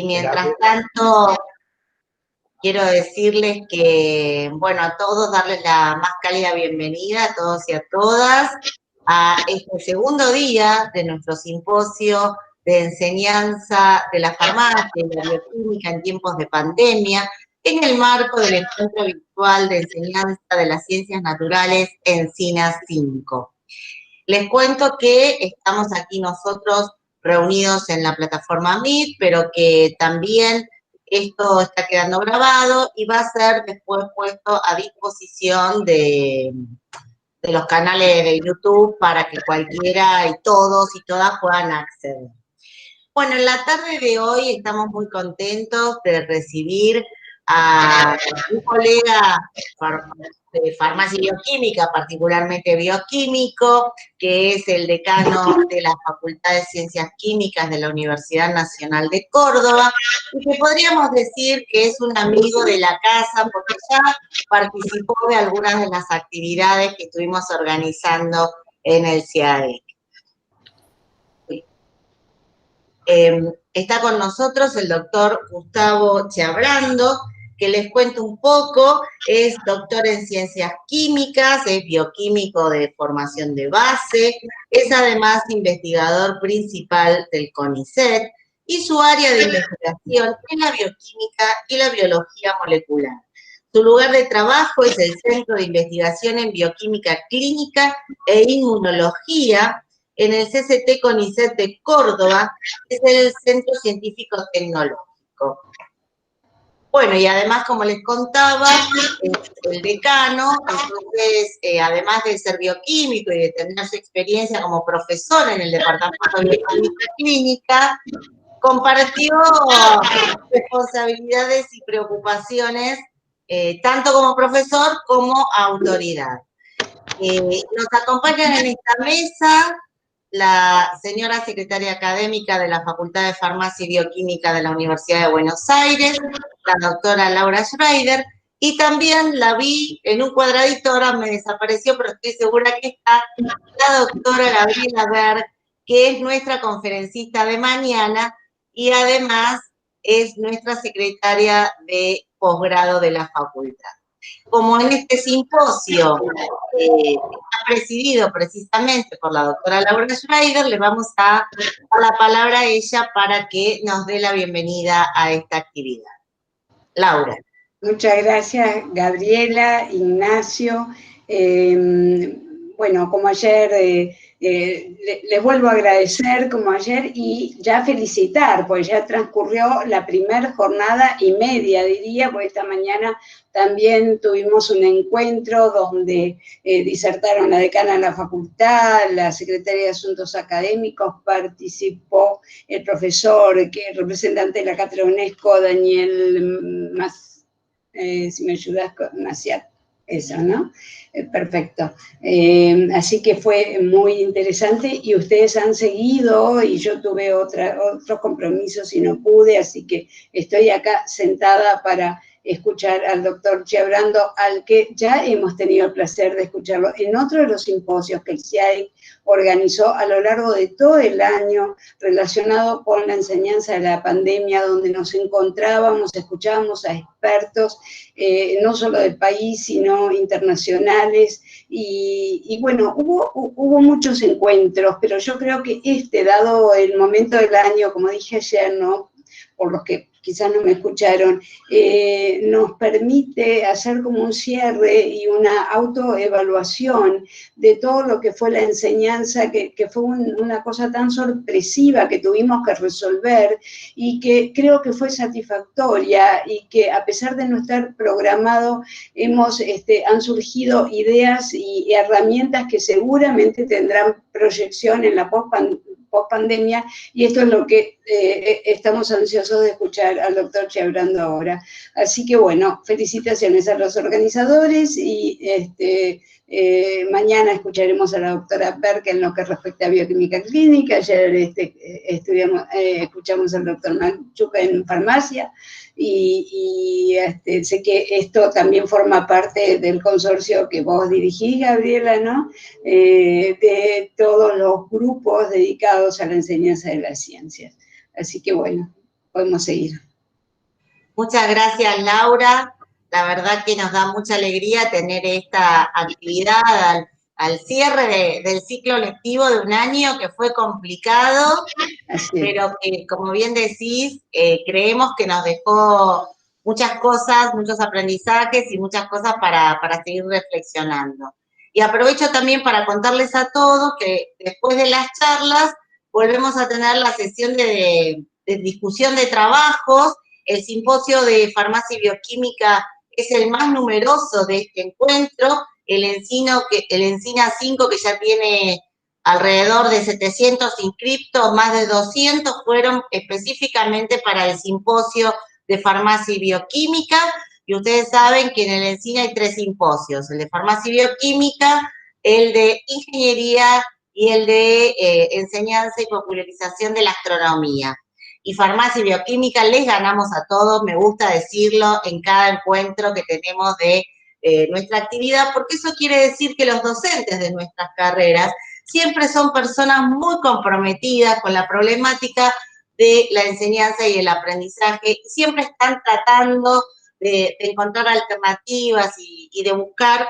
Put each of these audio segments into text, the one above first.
Y mientras tanto, quiero decirles que, bueno, a todos darles la más cálida bienvenida, a todos y a todas, a este segundo día de nuestro simposio de enseñanza de la farmacia y la bioquímica en tiempos de pandemia, en el marco del encuentro virtual de enseñanza de las ciencias naturales ENSINA 5. Les cuento que estamos aquí nosotros reunidos en la plataforma Meet, pero que también esto está quedando grabado y va a ser después puesto a disposición de los canales de YouTube para que cualquiera y todos y todas puedan acceder. Bueno, en la tarde de hoy estamos muy contentos de recibir a un colega de farmacia y bioquímica, particularmente bioquímico, que es el decano de la Facultad de Ciencias Químicas de la Universidad Nacional de Córdoba, y que podríamos decir que es un amigo de la casa, porque ya participó de algunas de las actividades que estuvimos organizando en el CIAE. Está con nosotros el doctor Gustavo Chiabrando, que les cuento un poco, es doctor en ciencias químicas, es bioquímico de formación de base, es además investigador principal del CONICET, y su área de investigación es la bioquímica y la biología molecular. Su lugar de trabajo es el Centro de Investigación en Bioquímica Clínica e Inmunología, en el CCT CONICET de Córdoba, que es el Centro Científico Tecnológico. Bueno, y además, como les contaba, el decano, entonces, además de ser bioquímico y de tener su experiencia como profesor en el Departamento de Bioquímica Clínica, compartió responsabilidades y preocupaciones, tanto como profesor como autoridad. Nos acompañan en esta mesa la señora secretaria académica de la Facultad de Farmacia y Bioquímica de la Universidad de Buenos Aires, la doctora Laura Schreider, y también la vi en un cuadradito, ahora me desapareció, pero estoy segura que está la doctora Gabriela Berg, que es nuestra conferencista de mañana y además es nuestra secretaria de posgrado de la facultad. Como en este simposio está presidido precisamente por la doctora Laura Schreider, le vamos a dar la palabra a ella para que nos dé la bienvenida a esta actividad. Laura. Muchas gracias, Gabriela, Ignacio. Bueno, como ayer, les vuelvo a agradecer como ayer y ya felicitar, pues ya transcurrió la primera jornada y media, diría, porque esta mañana también tuvimos un encuentro donde disertaron la decana de la facultad, la secretaria de Asuntos Académicos, participó el profesor, que representante de la cátedra UNESCO, Daniel si me ayudas, Maciat, eso, ¿no? Perfecto. Así que fue muy interesante y ustedes han seguido y yo tuve otros compromisos y no pude, así que estoy acá sentada para escuchar al doctor Chiabrando, al que ya hemos tenido el placer de escucharlo en otro de los simposios que el CIAE organizó a lo largo de todo el año relacionado con la enseñanza de la pandemia, donde nos encontrábamos, escuchábamos a expertos, no solo del país, sino internacionales, y bueno, hubo muchos encuentros, pero yo creo que dado el momento del año, como dije ayer, ¿no?, por los que quizás no me escucharon, nos permite hacer como un cierre y una autoevaluación de todo lo que fue la enseñanza, que fue una cosa tan sorpresiva que tuvimos que resolver y que creo que fue satisfactoria y que a pesar de no estar programado, han surgido ideas y herramientas que seguramente tendrán proyección en la post-pandemia, y esto es lo que estamos ansiosos de escuchar al doctor Chiabrando ahora. Así que bueno, felicitaciones a los organizadores y mañana escucharemos a la doctora Berg en lo que respecta a bioquímica clínica. Ayer escuchamos al doctor Machuca en farmacia y sé que esto también forma parte del consorcio que vos dirigís, Gabriela, ¿no? De todos los grupos dedicados a la enseñanza de las ciencias. Así que bueno, podemos seguir. Muchas gracias, Laura. La verdad que nos da mucha alegría tener esta actividad al cierre del ciclo lectivo de un año que fue complicado, pero que, como bien decís, creemos que nos dejó muchas cosas, muchos aprendizajes y muchas cosas para seguir reflexionando. Y aprovecho también para contarles a todos que después de las charlas volvemos a tener la sesión de discusión de trabajos. El simposio de farmacia y bioquímica es el más numeroso de este encuentro. El Encina 5, que ya tiene alrededor de 700 inscriptos, más de 200 fueron específicamente para el simposio de farmacia y bioquímica. Y ustedes saben que en el Encina hay 3 simposios: el de farmacia y bioquímica, el de ingeniería y el de enseñanza y popularización de la astronomía. Y farmacia y bioquímica les ganamos a todos, me gusta decirlo en cada encuentro que tenemos de nuestra actividad, porque eso quiere decir que los docentes de nuestras carreras siempre son personas muy comprometidas con la problemática de la enseñanza y el aprendizaje, siempre están tratando de encontrar alternativas y de buscar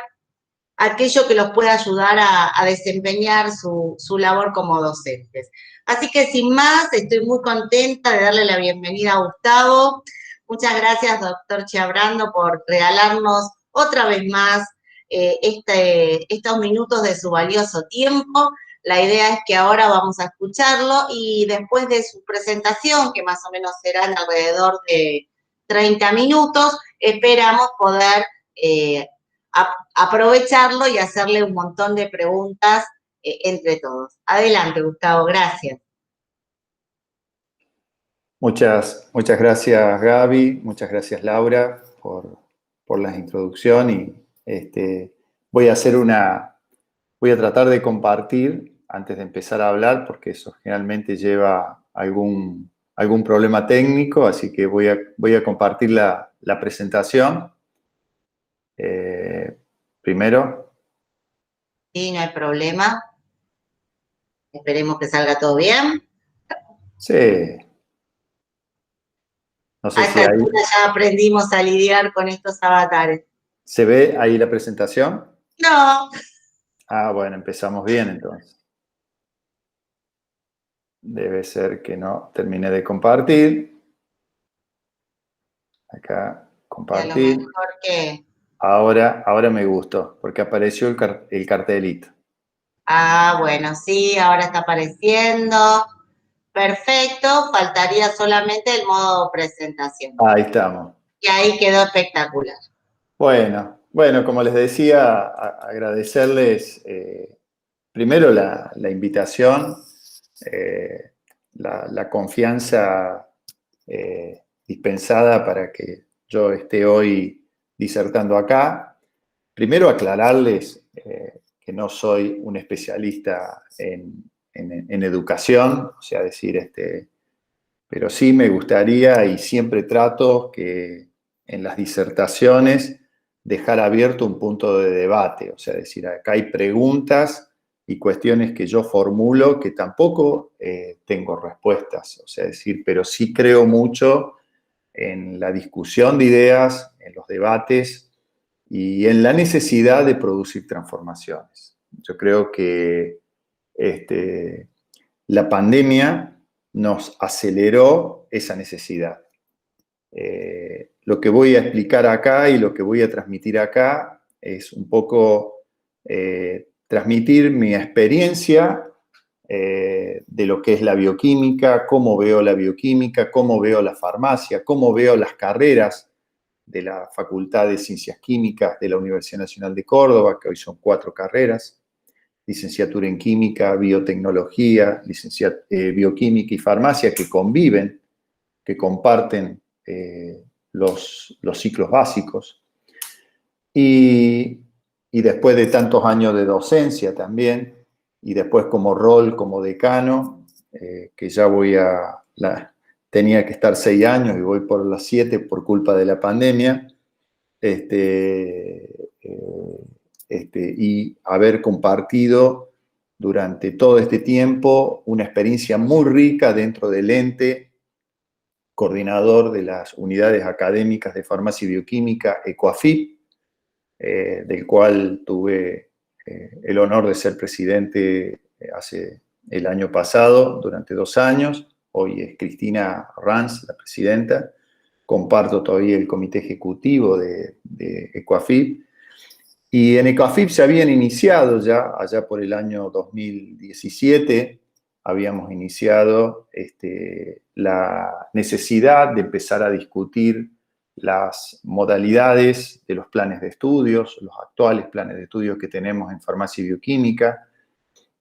aquello que los pueda ayudar a desempeñar su labor como docentes. Así que sin más, estoy muy contenta de darle la bienvenida a Gustavo. Muchas gracias, doctor Chiabrando, por regalarnos otra vez más estos minutos de su valioso tiempo. La idea es que ahora vamos a escucharlo y después de su presentación, que más o menos serán alrededor de 30 minutos, esperamos poder aprovecharlo y hacerle un montón de preguntas entre todos. Adelante, Gustavo, gracias. Muchas gracias, Gaby, muchas gracias, Laura, por la introducción y voy a tratar de compartir antes de empezar a hablar, porque eso generalmente lleva algún problema técnico, así que voy a compartir la presentación. Primero. Sí, no hay problema. Esperemos que salga todo bien. Sí. No sé a esta altura ya aprendimos a lidiar con estos avatares. ¿Se ve ahí la presentación? No. Ah, bueno, empezamos bien entonces. Debe ser que no terminé de compartir. Acá, compartir. A lo mejor que... Ahora me gustó, porque apareció el cartelito. Ah, bueno, sí, ahora está apareciendo. Perfecto, faltaría solamente el modo presentación. Ahí estamos. Y ahí quedó espectacular. Bueno, como les decía, agradecerles primero la invitación, la confianza dispensada para que yo esté hoy disertando acá. Primero aclararles que no soy un especialista en educación, o sea, decir, pero sí me gustaría y siempre trato que en las disertaciones dejar abierto un punto de debate, o sea, decir, acá hay preguntas y cuestiones que yo formulo que tampoco tengo respuestas, o sea, decir, pero sí creo mucho en la discusión de ideas, en los debates y en la necesidad de producir transformaciones. Yo creo que la pandemia nos aceleró esa necesidad. Lo que voy a explicar acá y lo que voy a transmitir acá es un poco transmitir mi experiencia de lo que es la bioquímica, cómo veo la bioquímica, cómo veo la farmacia, cómo veo las carreras de la Facultad de Ciencias Químicas de la Universidad Nacional de Córdoba, que hoy son 4 carreras: licenciatura en química, biotecnología, bioquímica y farmacia, que conviven, que comparten los ciclos básicos. Y después de tantos años de docencia también, y después como rol, como decano, que ya tenía que estar 6 años y voy por los 7 por culpa de la pandemia, y haber compartido durante todo este tiempo una experiencia muy rica dentro del ente coordinador de las unidades académicas de farmacia y bioquímica, ECOAFIP, del cual tuve el honor de ser presidente hace el año pasado, durante 2 años. Hoy es Cristina Ranz, la presidenta. Comparto todavía el comité ejecutivo de ECOAFIP. Y en ECOAFIP se habían iniciado ya, allá por el año 2017, habíamos iniciado la necesidad de empezar a discutir las modalidades de los planes de estudios, los actuales planes de estudios que tenemos en farmacia y bioquímica,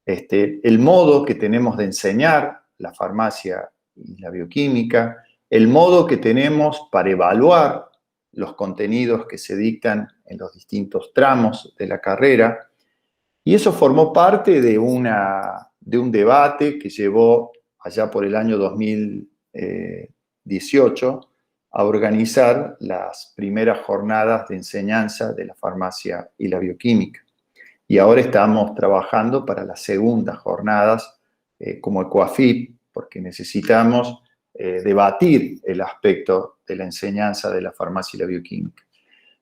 el modo que tenemos de enseñar la farmacia y la bioquímica, el modo que tenemos para evaluar los contenidos que se dictan en los distintos tramos de la carrera, y eso formó parte de un debate que llevó allá por el año 2018 a organizar las primeras jornadas de enseñanza de la farmacia y la bioquímica. Y ahora estamos trabajando para las segundas jornadas como ECOAFIP, porque necesitamos debatir el aspecto de la enseñanza de la farmacia y la bioquímica.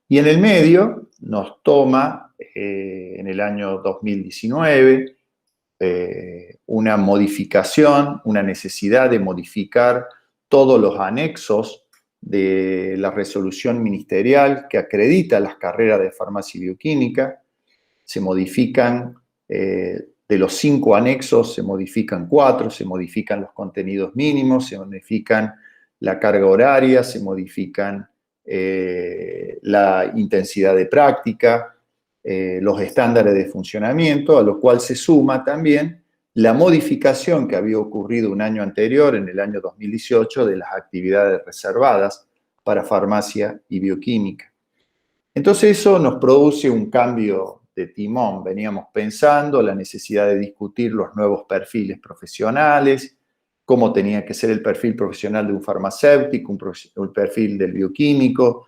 Y en el medio nos toma, en el año 2019, una modificación, una necesidad de modificar todos los anexos de la resolución ministerial que acredita las carreras de farmacia y bioquímica. Se modifican, de los 5 anexos, se modifican 4, se modifican los contenidos mínimos, se modifican la carga horaria, se modifican la intensidad de práctica, los estándares de funcionamiento, a lo cual se suma también la modificación que había ocurrido un año anterior, en el año 2018, de las actividades reservadas para farmacia y bioquímica. Entonces eso nos produce un cambio de timón. Veníamos pensando la necesidad de discutir los nuevos perfiles profesionales, cómo tenía que ser el perfil profesional de un farmacéutico, un perfil del bioquímico,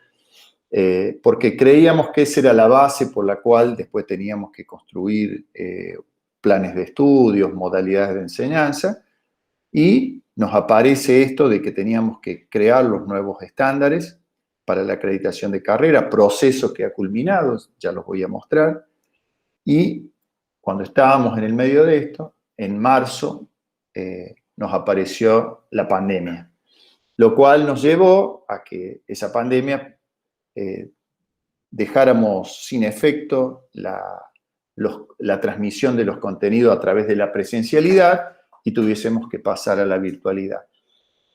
porque creíamos que esa era la base por la cual después teníamos que construir planes de estudios, modalidades de enseñanza, y nos aparece esto de que teníamos que crear los nuevos estándares para la acreditación de carrera, proceso que ha culminado, ya los voy a mostrar, y cuando estábamos en el medio de esto, en marzo, nos apareció la pandemia, lo cual nos llevó a que esa pandemia dejáramos sin efecto la transmisión de los contenidos a través de la presencialidad y tuviésemos que pasar a la virtualidad.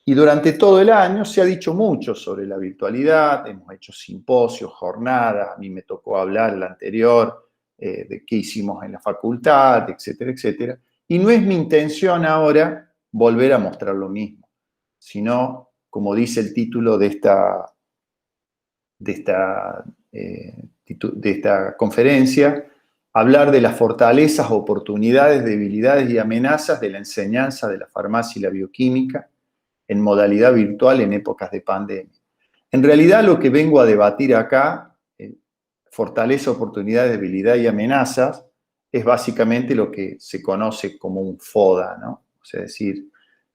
Y durante todo el año se ha dicho mucho sobre la virtualidad, hemos hecho simposios, jornadas, a mí me tocó hablar el anterior de qué hicimos en la facultad, etcétera, etcétera. Y no es mi intención ahora volver a mostrar lo mismo, sino, como dice el título de esta conferencia, hablar de las fortalezas, oportunidades, debilidades y amenazas de la enseñanza de la farmacia y la bioquímica en modalidad virtual en épocas de pandemia. En realidad lo que vengo a debatir acá, fortaleza, oportunidades, debilidad y amenazas, es básicamente lo que se conoce como un FODA, ¿no? O sea, es decir,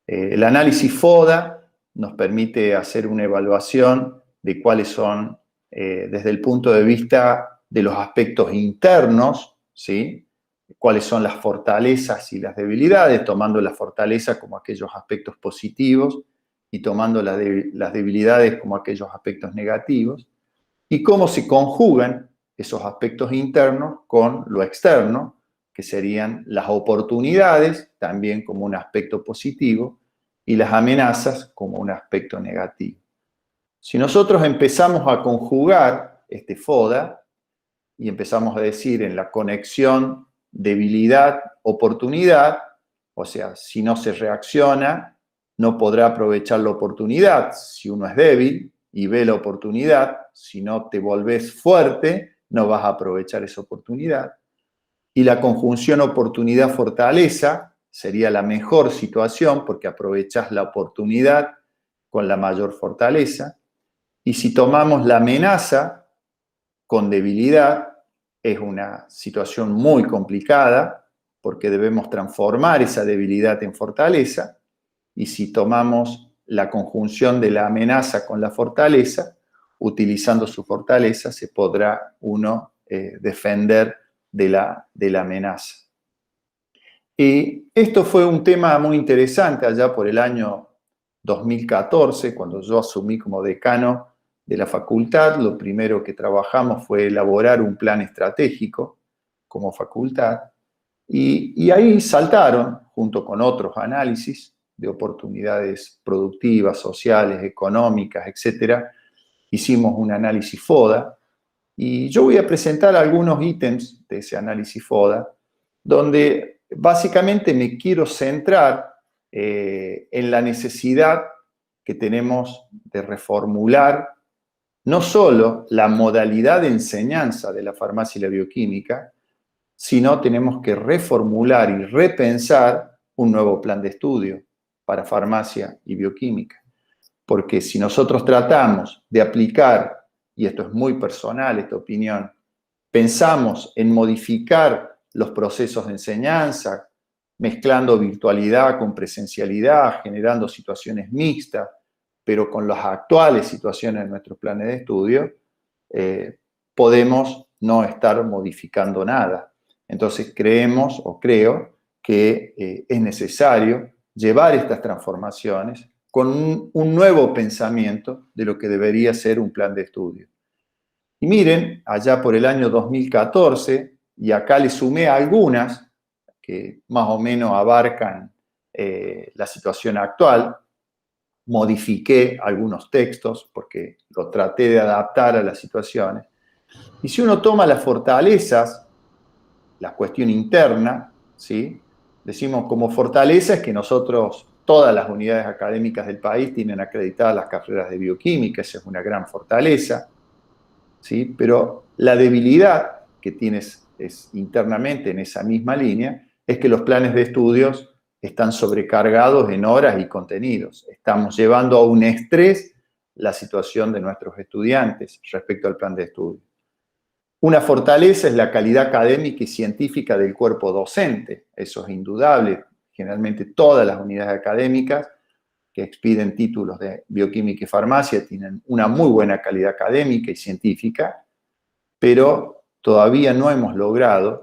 el análisis FODA nos permite hacer una evaluación de cuáles son, desde el punto de vista de los aspectos internos, ¿sí? Cuáles son las fortalezas y las debilidades, tomando las fortalezas como aquellos aspectos positivos y tomando las debilidades como aquellos aspectos negativos, y cómo se conjugan esos aspectos internos con lo externo, que serían las oportunidades, también como un aspecto positivo, y las amenazas como un aspecto negativo. Si nosotros empezamos a conjugar este FODA y empezamos a decir en la conexión debilidad, oportunidad, o sea, si no se reacciona, no podrá aprovechar la oportunidad. Si uno es débil y ve la oportunidad, si no te volvés fuerte, no vas a aprovechar esa oportunidad. Y la conjunción oportunidad-fortaleza sería la mejor situación porque aprovechás la oportunidad con la mayor fortaleza. Y si tomamos la amenaza con debilidad, es una situación muy complicada porque debemos transformar esa debilidad en fortaleza. Y si tomamos la conjunción de la amenaza con la fortaleza. Utilizando su fortaleza se podrá uno defender de la amenaza. Y esto fue un tema muy interesante allá por el año 2014, cuando yo asumí como decano de la facultad. Lo primero que trabajamos fue elaborar un plan estratégico como facultad, y ahí saltaron, junto con otros análisis de oportunidades productivas, sociales, económicas, etcétera, hicimos un análisis FODA, y yo voy a presentar algunos ítems de ese análisis FODA, donde básicamente me quiero centrar en la necesidad que tenemos de reformular no solo la modalidad de enseñanza de la farmacia y la bioquímica, sino tenemos que reformular y repensar un nuevo plan de estudio para farmacia y bioquímica. Porque si nosotros tratamos de aplicar, y esto es muy personal, esta opinión, pensamos en modificar los procesos de enseñanza, mezclando virtualidad con presencialidad, generando situaciones mixtas, pero con las actuales situaciones de nuestros planes de estudio, podemos no estar modificando nada. Entonces creemos o creo que es necesario llevar estas transformaciones con un nuevo pensamiento de lo que debería ser un plan de estudio. Y miren, allá por el año 2014, y acá le sumé algunas que más o menos abarcan la situación actual, modifiqué algunos textos porque lo traté de adaptar a las situaciones. Y si uno toma las fortalezas, la cuestión interna, ¿sí? Decimos como fortaleza es que nosotros, todas las unidades académicas del país tienen acreditadas las carreras de bioquímica, esa es una gran fortaleza, ¿sí? Pero la debilidad que tienes es internamente en esa misma línea es que los planes de estudios están sobrecargados en horas y contenidos. Estamos llevando a un estrés la situación de nuestros estudiantes respecto al plan de estudio. Una fortaleza es la calidad académica y científica del cuerpo docente. Eso es indudable. Generalmente todas las unidades académicas que expiden títulos de bioquímica y farmacia tienen una muy buena calidad académica y científica, pero todavía no hemos logrado,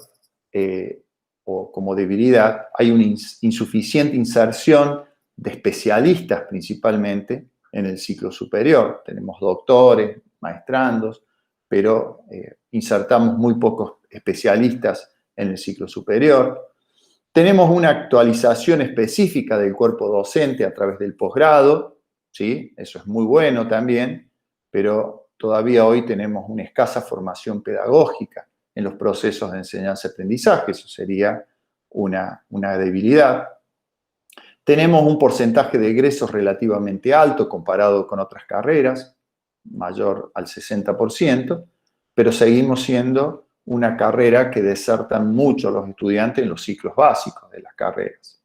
o como debilidad, hay una insuficiente inserción de especialistas principalmente en el ciclo superior. Tenemos doctores, maestrandos, pero insertamos muy pocos especialistas en el ciclo superior. Tenemos una actualización específica del cuerpo docente a través del posgrado, ¿sí? Eso es muy bueno también, pero todavía hoy tenemos una escasa formación pedagógica en los procesos de enseñanza-aprendizaje. Eso sería una debilidad. Tenemos un porcentaje de egresos relativamente alto comparado con otras carreras, mayor al 60%, pero seguimos siendo una carrera que desertan mucho los estudiantes en los ciclos básicos de las carreras.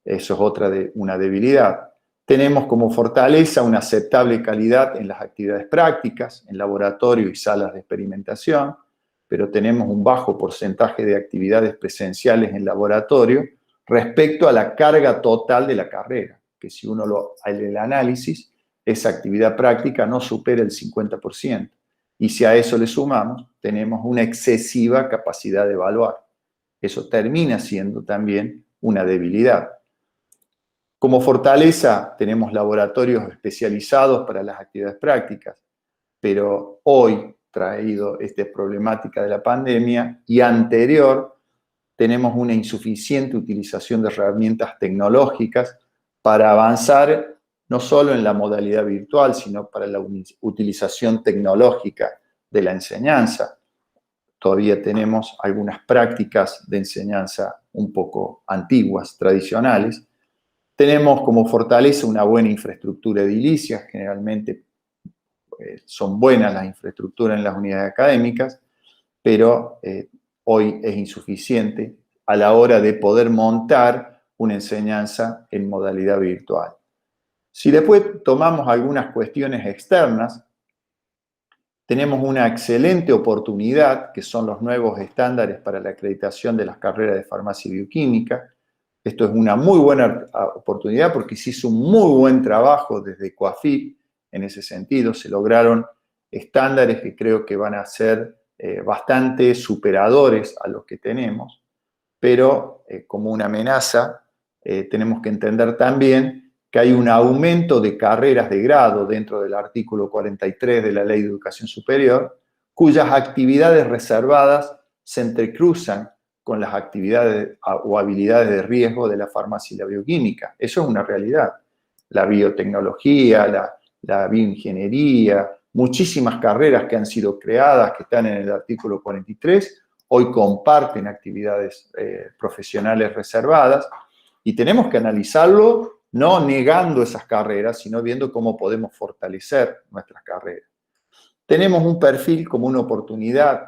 Eso es una debilidad. Tenemos como fortaleza una aceptable calidad en las actividades prácticas, en laboratorio y salas de experimentación, pero tenemos un bajo porcentaje de actividades presenciales en laboratorio respecto a la carga total de la carrera, que si uno el análisis, esa actividad práctica no supera el 50%. Y si a eso le sumamos, tenemos una excesiva capacidad de evaluar. Eso termina siendo también una debilidad. Como fortaleza tenemos laboratorios especializados para las actividades prácticas, pero hoy, traído esta problemática de la pandemia y anterior, tenemos una insuficiente utilización de herramientas tecnológicas para avanzar no solo en la modalidad virtual, sino para la utilización tecnológica de la enseñanza. Todavía tenemos algunas prácticas de enseñanza un poco antiguas, tradicionales. Tenemos como fortaleza una buena infraestructura edilicia, generalmente son buenas las infraestructuras en las unidades académicas, pero hoy es insuficiente a la hora de poder montar una enseñanza en modalidad virtual. Si después tomamos algunas cuestiones externas, tenemos una excelente oportunidad, que son los nuevos estándares para la acreditación de las carreras de farmacia y bioquímica, Esto es una muy buena oportunidad porque se hizo un muy buen trabajo desde COAFIP en ese sentido. Se lograron estándares que creo que van a ser bastante superadores a los que tenemos, pero como una amenaza tenemos que entender también que hay un aumento de carreras de grado dentro del artículo 43 de la Ley de Educación Superior, cuyas actividades reservadas se entrecruzan con las actividades o habilidades de riesgo de la farmacia y la bioquímica. Eso es una realidad. La biotecnología, la bioingeniería, muchísimas carreras que han sido creadas, que están en el artículo 43, hoy comparten actividades profesionales reservadas, y tenemos que analizarlo no negando esas carreras, sino viendo cómo podemos fortalecer nuestras carreras. Tenemos un perfil como una oportunidad.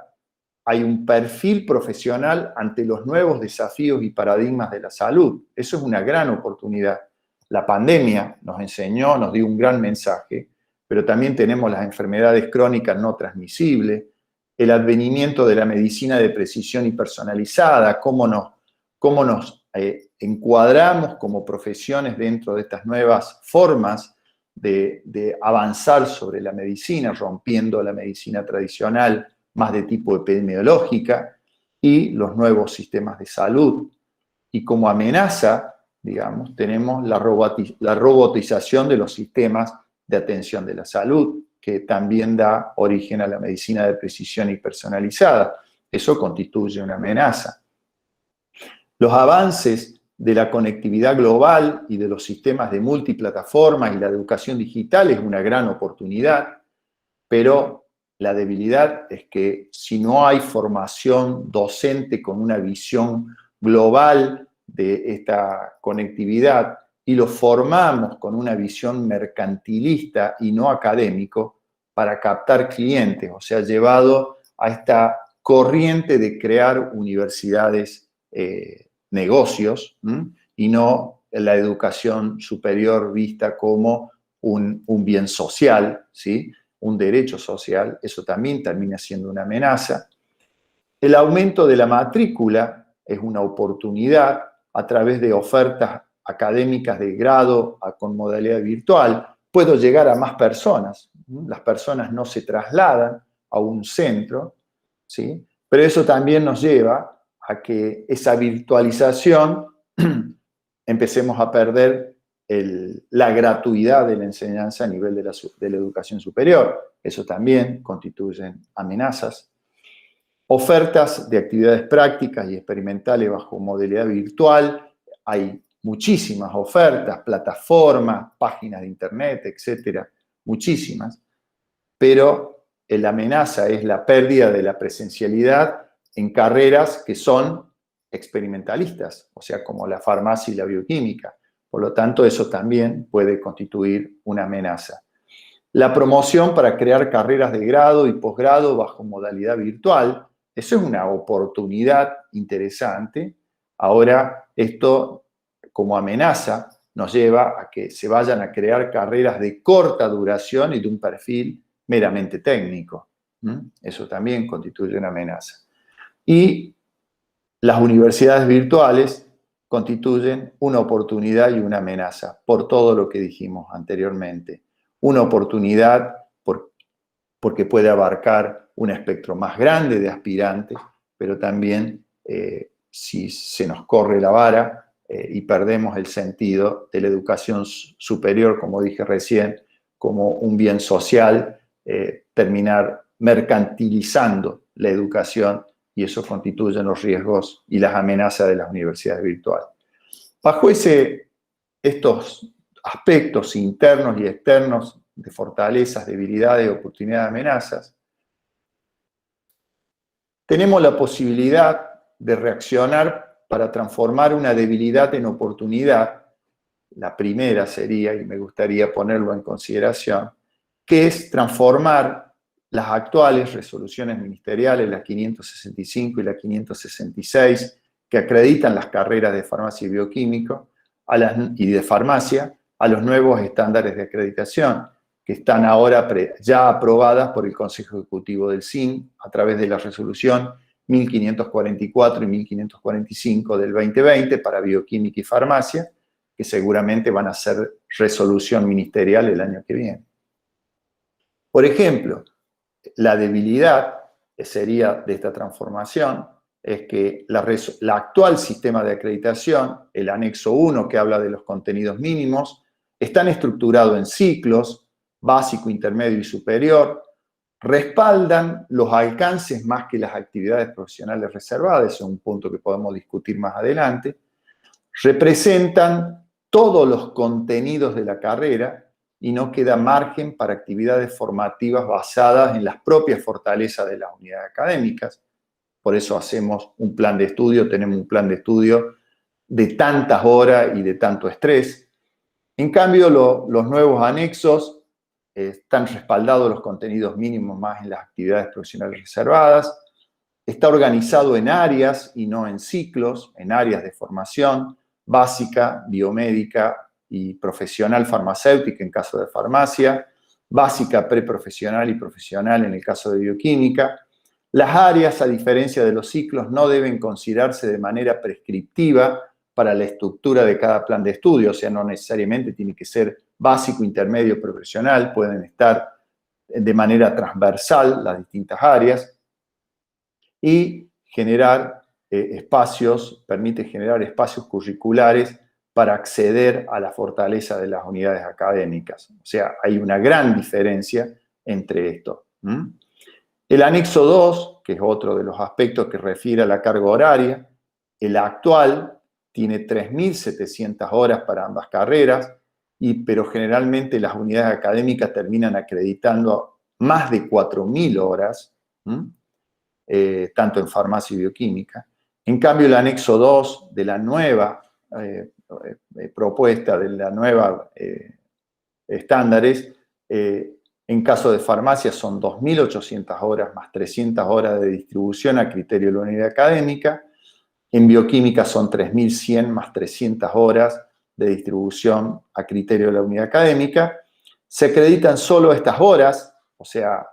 Hay un perfil profesional ante los nuevos desafíos y paradigmas de la salud. Eso es una gran oportunidad. La pandemia nos enseñó, nos dio un gran mensaje, pero también tenemos las enfermedades crónicas no transmisibles, el advenimiento de la medicina de precisión y personalizada, cómo nos encuadramos como profesiones dentro de estas nuevas formas de avanzar sobre la medicina, rompiendo la medicina tradicional más de tipo epidemiológica, y los nuevos sistemas de salud. Y como amenaza, digamos, tenemos la robotización de los sistemas de atención de la salud, que también da origen a la medicina de precisión y personalizada. Eso constituye una amenaza. Los avances de la conectividad global y de los sistemas de multiplataformas y la educación digital es una gran oportunidad, pero la debilidad es que si no hay formación docente con una visión global de esta conectividad y lo formamos con una visión mercantilista y no académico para captar clientes, o sea, llevado a esta corriente de crear universidades negocios, y no la educación superior vista como un bien social, ¿sí? Un derecho social, eso también termina siendo una amenaza. El aumento de la matrícula es una oportunidad a través de ofertas académicas de grado con modalidad virtual. Puedo llegar a más personas. Las personas no se trasladan a un centro, ¿sí? Pero eso también nos lleva a que esa virtualización empecemos a perder la gratuidad de la enseñanza a nivel de la educación superior. Eso también constituyen amenazas. Ofertas de actividades prácticas y experimentales bajo modalidad virtual. Hay muchísimas ofertas, plataformas, páginas de internet, etcétera, muchísimas. Pero la amenaza es la pérdida de la presencialidad en carreras que son experimentalistas, o sea, como la farmacia y la bioquímica. Por lo tanto, eso también puede constituir una amenaza. La promoción para crear carreras de grado y posgrado bajo modalidad virtual, eso es una oportunidad interesante. Ahora, esto como amenaza nos lleva a que se vayan a crear carreras de corta duración y de un perfil meramente técnico. Eso también constituye una amenaza. Y las universidades virtuales constituyen una oportunidad y una amenaza por todo lo que dijimos anteriormente. Una oportunidad porque puede abarcar un espectro más grande de aspirantes, pero también si se nos corre la vara y perdemos el sentido de la educación superior, como dije recién, como un bien social, terminar mercantilizando la educación, y eso constituye los riesgos y las amenazas de las universidades virtuales. Bajo estos aspectos internos y externos de fortalezas, debilidades, oportunidades, amenazas, tenemos la posibilidad de reaccionar para transformar una debilidad en oportunidad. La primera sería, y me gustaría ponerlo en consideración, que es transformar las actuales resoluciones ministeriales, la 565 y la 566, que acreditan las carreras de farmacia y bioquímico y de farmacia a los nuevos estándares de acreditación, que están ahora ya aprobadas por el Consejo Ejecutivo del SIN a través de la resolución 1544 y 1545 del 2020 para bioquímica y farmacia, que seguramente van a ser resolución ministerial el año que viene. Por ejemplo, la debilidad que sería de esta transformación es que la actual sistema de acreditación, el anexo 1 que habla de los contenidos mínimos, están estructurados en ciclos, básico, intermedio y superior, respaldan los alcances más que las actividades profesionales reservadas, es un punto que podemos discutir más adelante, representan todos los contenidos de la carrera y no queda margen para actividades formativas basadas en las propias fortalezas de las unidades académicas. Por eso hacemos un plan de estudio, tenemos un plan de estudio de tantas horas y de tanto estrés. En cambio, los nuevos anexos están respaldados los contenidos mínimos más en las actividades profesionales reservadas. Está organizado en áreas y no en ciclos, en áreas de formación básica, biomédica y profesional farmacéutica en caso de farmacia, básica, preprofesional y profesional en el caso de bioquímica. Las áreas, a diferencia de los ciclos, no deben considerarse de manera prescriptiva para la estructura de cada plan de estudio, o sea, no necesariamente tiene que ser básico, intermedio, profesional, pueden estar de manera transversal las distintas áreas y generar permite generar espacios curriculares para acceder a la fortaleza de las unidades académicas. O sea, hay una gran diferencia entre esto. El anexo 2, que es otro de los aspectos que refiere a la carga horaria, el actual tiene 3.700 horas para ambas carreras, pero generalmente las unidades académicas terminan acreditando más de 4.000 horas, tanto en farmacia y bioquímica. En cambio, el anexo 2 de la nueva propuesta, de la nueva estándares, en caso de farmacia son 2.800 horas más 300 horas de distribución a criterio de la unidad académica. En bioquímica son 3.100 más 300 horas de distribución a criterio de la unidad académica. Se acreditan solo estas horas, o sea,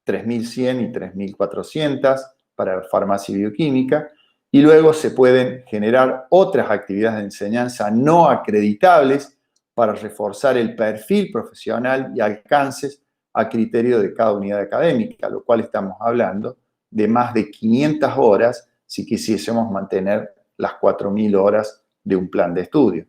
3.100 y 3.400 para farmacia y bioquímica, y luego se pueden generar otras actividades de enseñanza no acreditables para reforzar el perfil profesional y alcances a criterio de cada unidad académica, lo cual estamos hablando de más de 500 horas si quisiésemos mantener las 4.000 horas de un plan de estudio.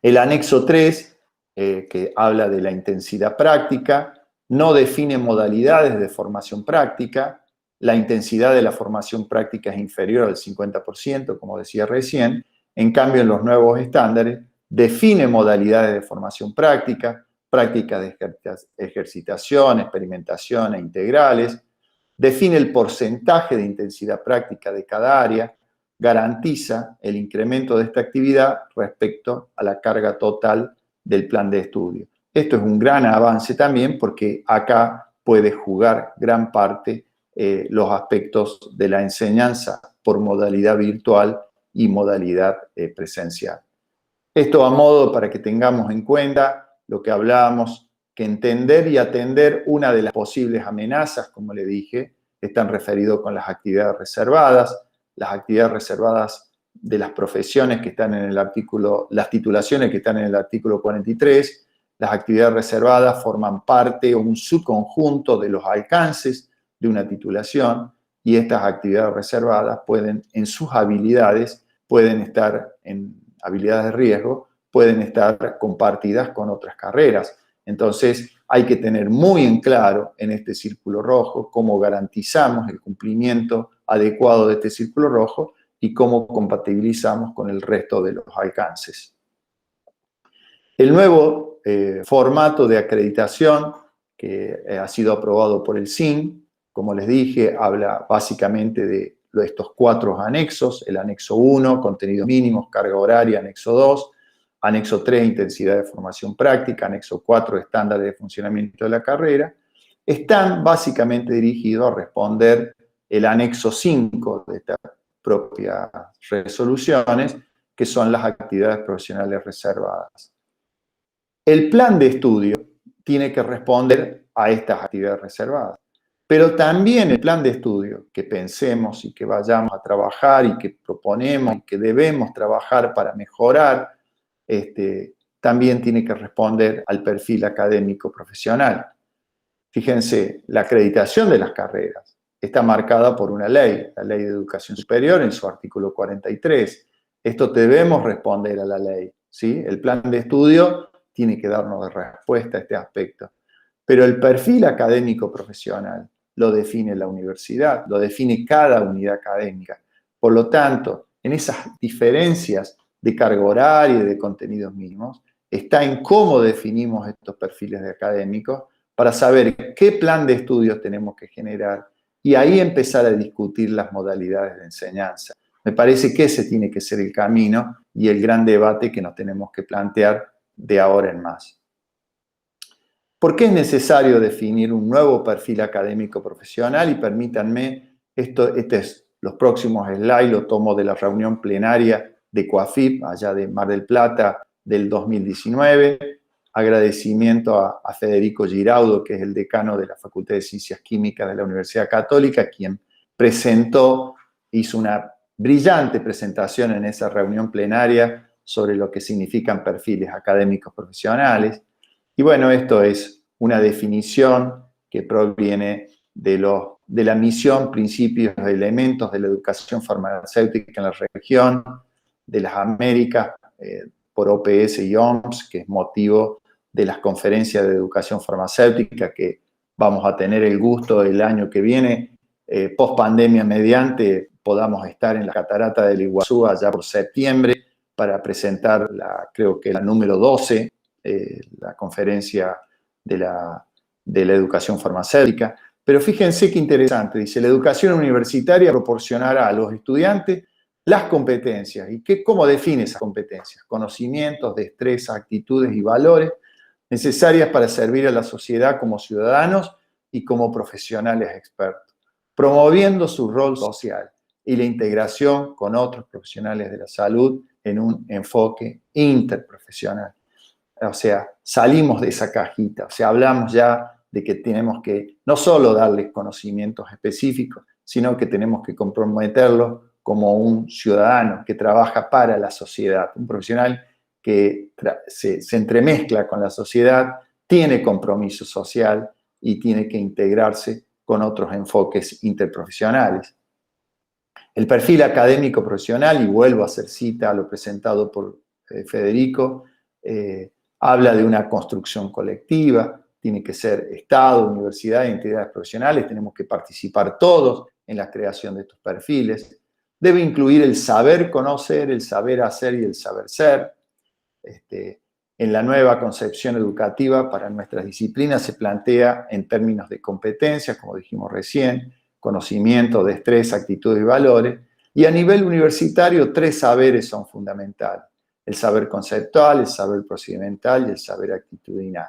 El anexo 3, que habla de la intensidad práctica, no define modalidades de formación práctica. La intensidad de la formación práctica es inferior al 50%, como decía recién. En cambio, en los nuevos estándares, define modalidades de formación práctica, prácticas de ejercitación, experimentación e integrales, define el porcentaje de intensidad práctica de cada área, garantiza el incremento de esta actividad respecto a la carga total del plan de estudio. Esto es un gran avance también porque acá puede jugar gran parte los aspectos de la enseñanza por modalidad virtual y modalidad presencial. Esto a modo para que tengamos en cuenta lo que hablábamos, que entender y atender una de las posibles amenazas, como le dije, están referidos con las actividades reservadas de las profesiones que están en el artículo, las titulaciones que están en el artículo 43, las actividades reservadas forman parte o un subconjunto de los alcances de una titulación y estas actividades reservadas pueden, en sus habilidades, pueden estar en habilidades de riesgo, pueden estar compartidas con otras carreras. Entonces, hay que tener muy en claro en este círculo rojo cómo garantizamos el cumplimiento adecuado de este círculo rojo y cómo compatibilizamos con el resto de los alcances. El nuevo formato de acreditación que ha sido aprobado por el SIN, como les dije, habla básicamente de estos 4 anexos, el anexo 1, contenidos mínimos, carga horaria, anexo 2, anexo 3, intensidad de formación práctica, anexo 4, estándares de funcionamiento de la carrera, están básicamente dirigidos a responder el anexo 5 de estas propias resoluciones, que son las actividades profesionales reservadas. El plan de estudio tiene que responder a estas actividades reservadas, Pero también el plan de estudio que pensemos y que vayamos a trabajar y que proponemos y que debemos trabajar para mejorar, también tiene que responder al perfil académico profesional. Fíjense, la acreditación de las carreras está marcada por una ley, la Ley de Educación Superior en su artículo 43. Esto debemos responder a la ley, ¿sí? El plan de estudio tiene que darnos respuesta a este aspecto. Pero el perfil académico profesional lo define la universidad, lo define cada unidad académica. Por lo tanto, en esas diferencias de carga horaria y de contenidos mismos, está en cómo definimos estos perfiles de académicos para saber qué plan de estudios tenemos que generar y ahí empezar a discutir las modalidades de enseñanza. Me parece que ese tiene que ser el camino y el gran debate que nos tenemos que plantear de ahora en más. ¿Por qué es necesario definir un nuevo perfil académico profesional? Y permítanme, los próximos slides lo tomo de la reunión plenaria de COAFIP, allá de Mar del Plata, del 2019. Agradecimiento a Federico Giraudo, que es el decano de la Facultad de Ciencias Químicas de la Universidad Católica, quien hizo una brillante presentación en esa reunión plenaria sobre lo que significan perfiles académicos profesionales. Y bueno, esto es una definición que proviene de la misión, principios e elementos de la educación farmacéutica en la región de las Américas por OPS y OMS, que es motivo de las conferencias de educación farmacéutica que vamos a tener el gusto el año que viene, post pandemia mediante, podamos estar en la Catarata del Iguazú allá por septiembre para presentar creo que la número 12, la conferencia de la educación farmacéutica. Pero fíjense qué interesante, dice, la educación universitaria proporcionará a los estudiantes las competencias. ¿Y cómo define esas competencias? Conocimientos, destrezas, actitudes y valores necesarias para servir a la sociedad como ciudadanos y como profesionales expertos, promoviendo su rol social y la integración con otros profesionales de la salud en un enfoque interprofesional. O sea, salimos de esa cajita, o sea, hablamos ya de que tenemos que no solo darles conocimientos específicos, sino que tenemos que comprometerlos como un ciudadano que trabaja para la sociedad, un profesional que se entremezcla con la sociedad, tiene compromiso social y tiene que integrarse con otros enfoques interprofesionales. El perfil académico profesional, y vuelvo a hacer cita a lo presentado por Federico, habla de una construcción colectiva, tiene que ser Estado, universidad, entidades profesionales, tenemos que participar todos en la creación de estos perfiles. Debe incluir el saber conocer, el saber hacer y el saber ser. En la nueva concepción educativa para nuestras disciplinas se plantea en términos de competencias, como dijimos recién, conocimiento, destreza, actitudes y valores. Y a nivel universitario, 3 saberes son fundamentales: el saber conceptual, el saber procedimental y el saber actitudinal.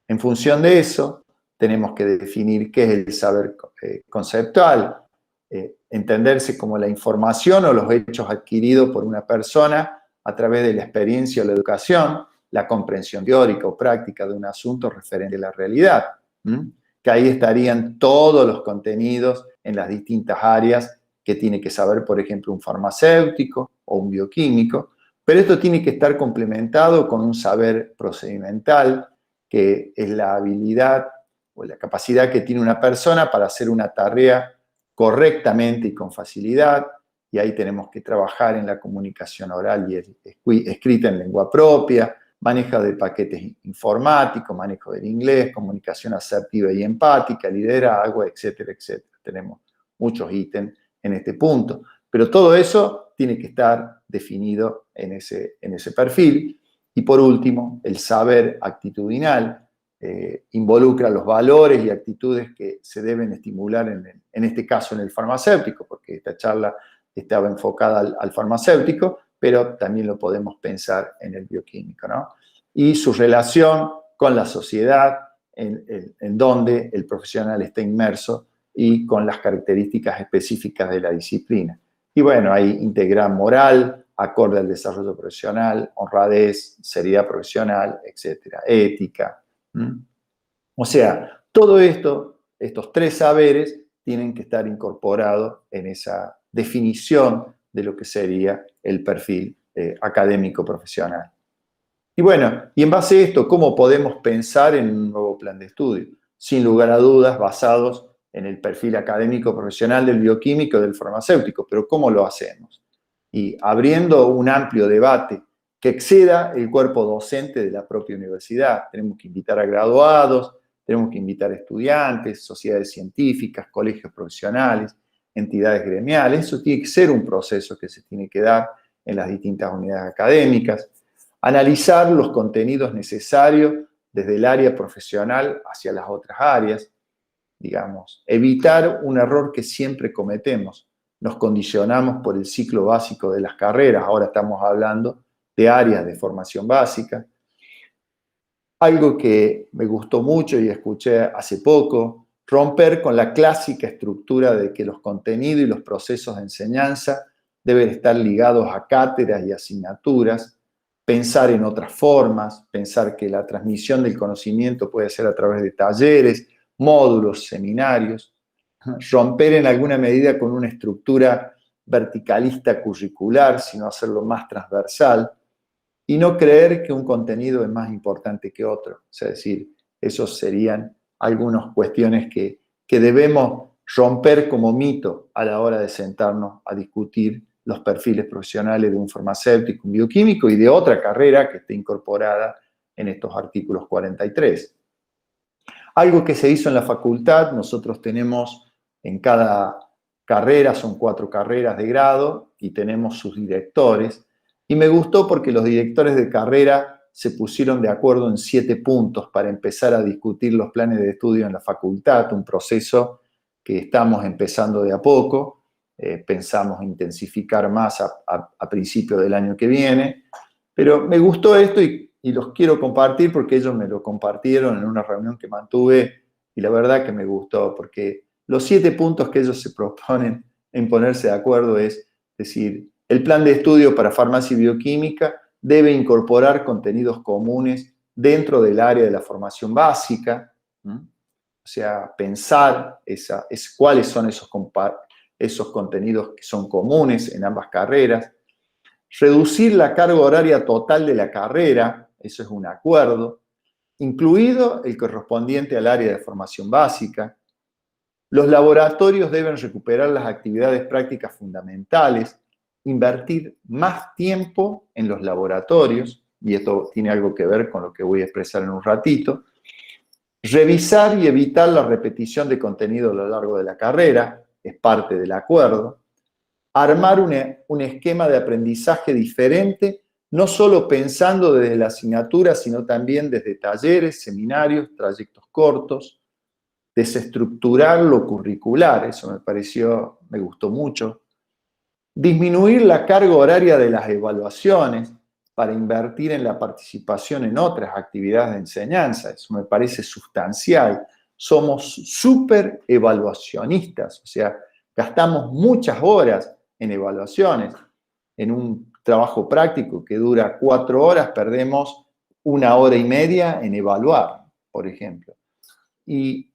En función de eso, tenemos que definir qué es el saber conceptual, entenderse como la información o los hechos adquiridos por una persona a través de la experiencia o la educación, la comprensión teórica o práctica de un asunto referente a la realidad, que ahí estarían todos los contenidos en las distintas áreas que tiene que saber, por ejemplo, un farmacéutico o un bioquímico, pero esto tiene que estar complementado con un saber procedimental, que es la habilidad o la capacidad que tiene una persona para hacer una tarea correctamente y con facilidad, y ahí tenemos que trabajar en la comunicación oral y escrita en lengua propia, manejo de paquetes informáticos, manejo del inglés, comunicación asertiva y empática, liderazgo, etcétera, etcétera. Tenemos muchos ítems en este punto, pero todo eso tiene que estar definido en ese perfil. Y por último, el saber actitudinal involucra los valores y actitudes que se deben estimular en este caso en el farmacéutico, porque esta charla estaba enfocada al farmacéutico, pero también lo podemos pensar en el bioquímico, ¿no? Y su relación con la sociedad, en donde el profesional está inmerso y con las características específicas de la disciplina. Y bueno, ahí integra moral, acorde al desarrollo profesional, honradez, seriedad profesional, etcétera, ética. O sea, todo esto estos 3 saberes tienen que estar incorporados en esa definición de lo que sería el perfil académico profesional. Y bueno, y en base a esto, ¿cómo podemos pensar en un nuevo plan de estudio? Sin lugar a dudas, basados en el perfil académico profesional del bioquímico y del farmacéutico, pero ¿cómo lo hacemos? Y abriendo un amplio debate que exceda el cuerpo docente de la propia universidad. Tenemos que invitar a graduados, tenemos que invitar a estudiantes, sociedades científicas, colegios profesionales, entidades gremiales. Eso tiene que ser un proceso que se tiene que dar en las distintas unidades académicas. Analizar los contenidos necesarios desde el área profesional hacia las otras áreas, digamos. Evitar un error que siempre cometemos. Nos condicionamos por el ciclo básico de las carreras. Ahora estamos hablando de áreas de formación básica. Algo que me gustó mucho y escuché hace poco, romper con la clásica estructura de que los contenidos y los procesos de enseñanza deben estar ligados a cátedras y asignaturas, pensar en otras formas, pensar que la transmisión del conocimiento puede ser a través de talleres, módulos, seminarios, romper en alguna medida con una estructura verticalista curricular, sino hacerlo más transversal, y no creer que un contenido es más importante que otro. Es decir, esos serían algunas cuestiones que debemos romper como mito a la hora de sentarnos a discutir los perfiles profesionales de un farmacéutico, un bioquímico y de otra carrera que esté incorporada en estos artículos 43. Algo que se hizo en la facultad, nosotros tenemos en cada carrera, son 4 carreras de grado y tenemos sus directores. Y me gustó porque los directores de carrera se pusieron de acuerdo en 7 puntos para empezar a discutir los planes de estudio en la facultad, un proceso que estamos empezando de a poco. Pensamos intensificar más a principio del año que viene. Pero me gustó esto y los quiero compartir porque ellos me lo compartieron en una reunión que mantuve y la verdad que me gustó porque los 7 puntos que ellos se proponen en ponerse de acuerdo es decir, el plan de estudio para farmacia y bioquímica debe incorporar contenidos comunes dentro del área de la formación básica, o sea, pensar cuáles son esos contenidos que son comunes en ambas carreras, reducir la carga horaria total de la carrera, eso es un acuerdo, incluido el correspondiente al área de formación básica. Los laboratorios deben recuperar las actividades prácticas fundamentales, invertir más tiempo en los laboratorios, y esto tiene algo que ver con lo que voy a expresar en un ratito, revisar y evitar la repetición de contenido a lo largo de la carrera, es parte del acuerdo, armar un esquema de aprendizaje diferente, no solo pensando desde la asignatura, sino también desde talleres, seminarios, trayectos cortos, desestructurar lo curricular, eso me gustó mucho, disminuir la carga horaria de las evaluaciones para invertir en la participación en otras actividades de enseñanza, eso me parece sustancial. Somos súper evaluacionistas, o sea, gastamos muchas horas en evaluaciones. En un trabajo práctico que dura 4 horas, perdemos 1 hora y media en evaluar, por ejemplo. Y,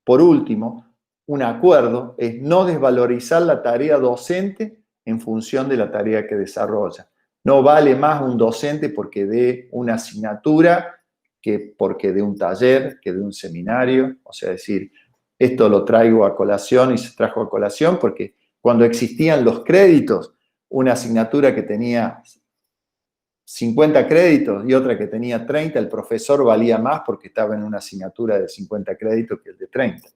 por último, un acuerdo es no desvalorizar la tarea docente en función de la tarea que desarrolla. No vale más un docente porque dé una asignatura que porque dé un taller, que dé un seminario. O sea, decir, esto lo traigo a colación y se trajo a colación porque cuando existían los créditos, una asignatura que tenía 50 créditos y otra que tenía 30, el profesor valía más porque estaba en una asignatura de 50 créditos que el de 30.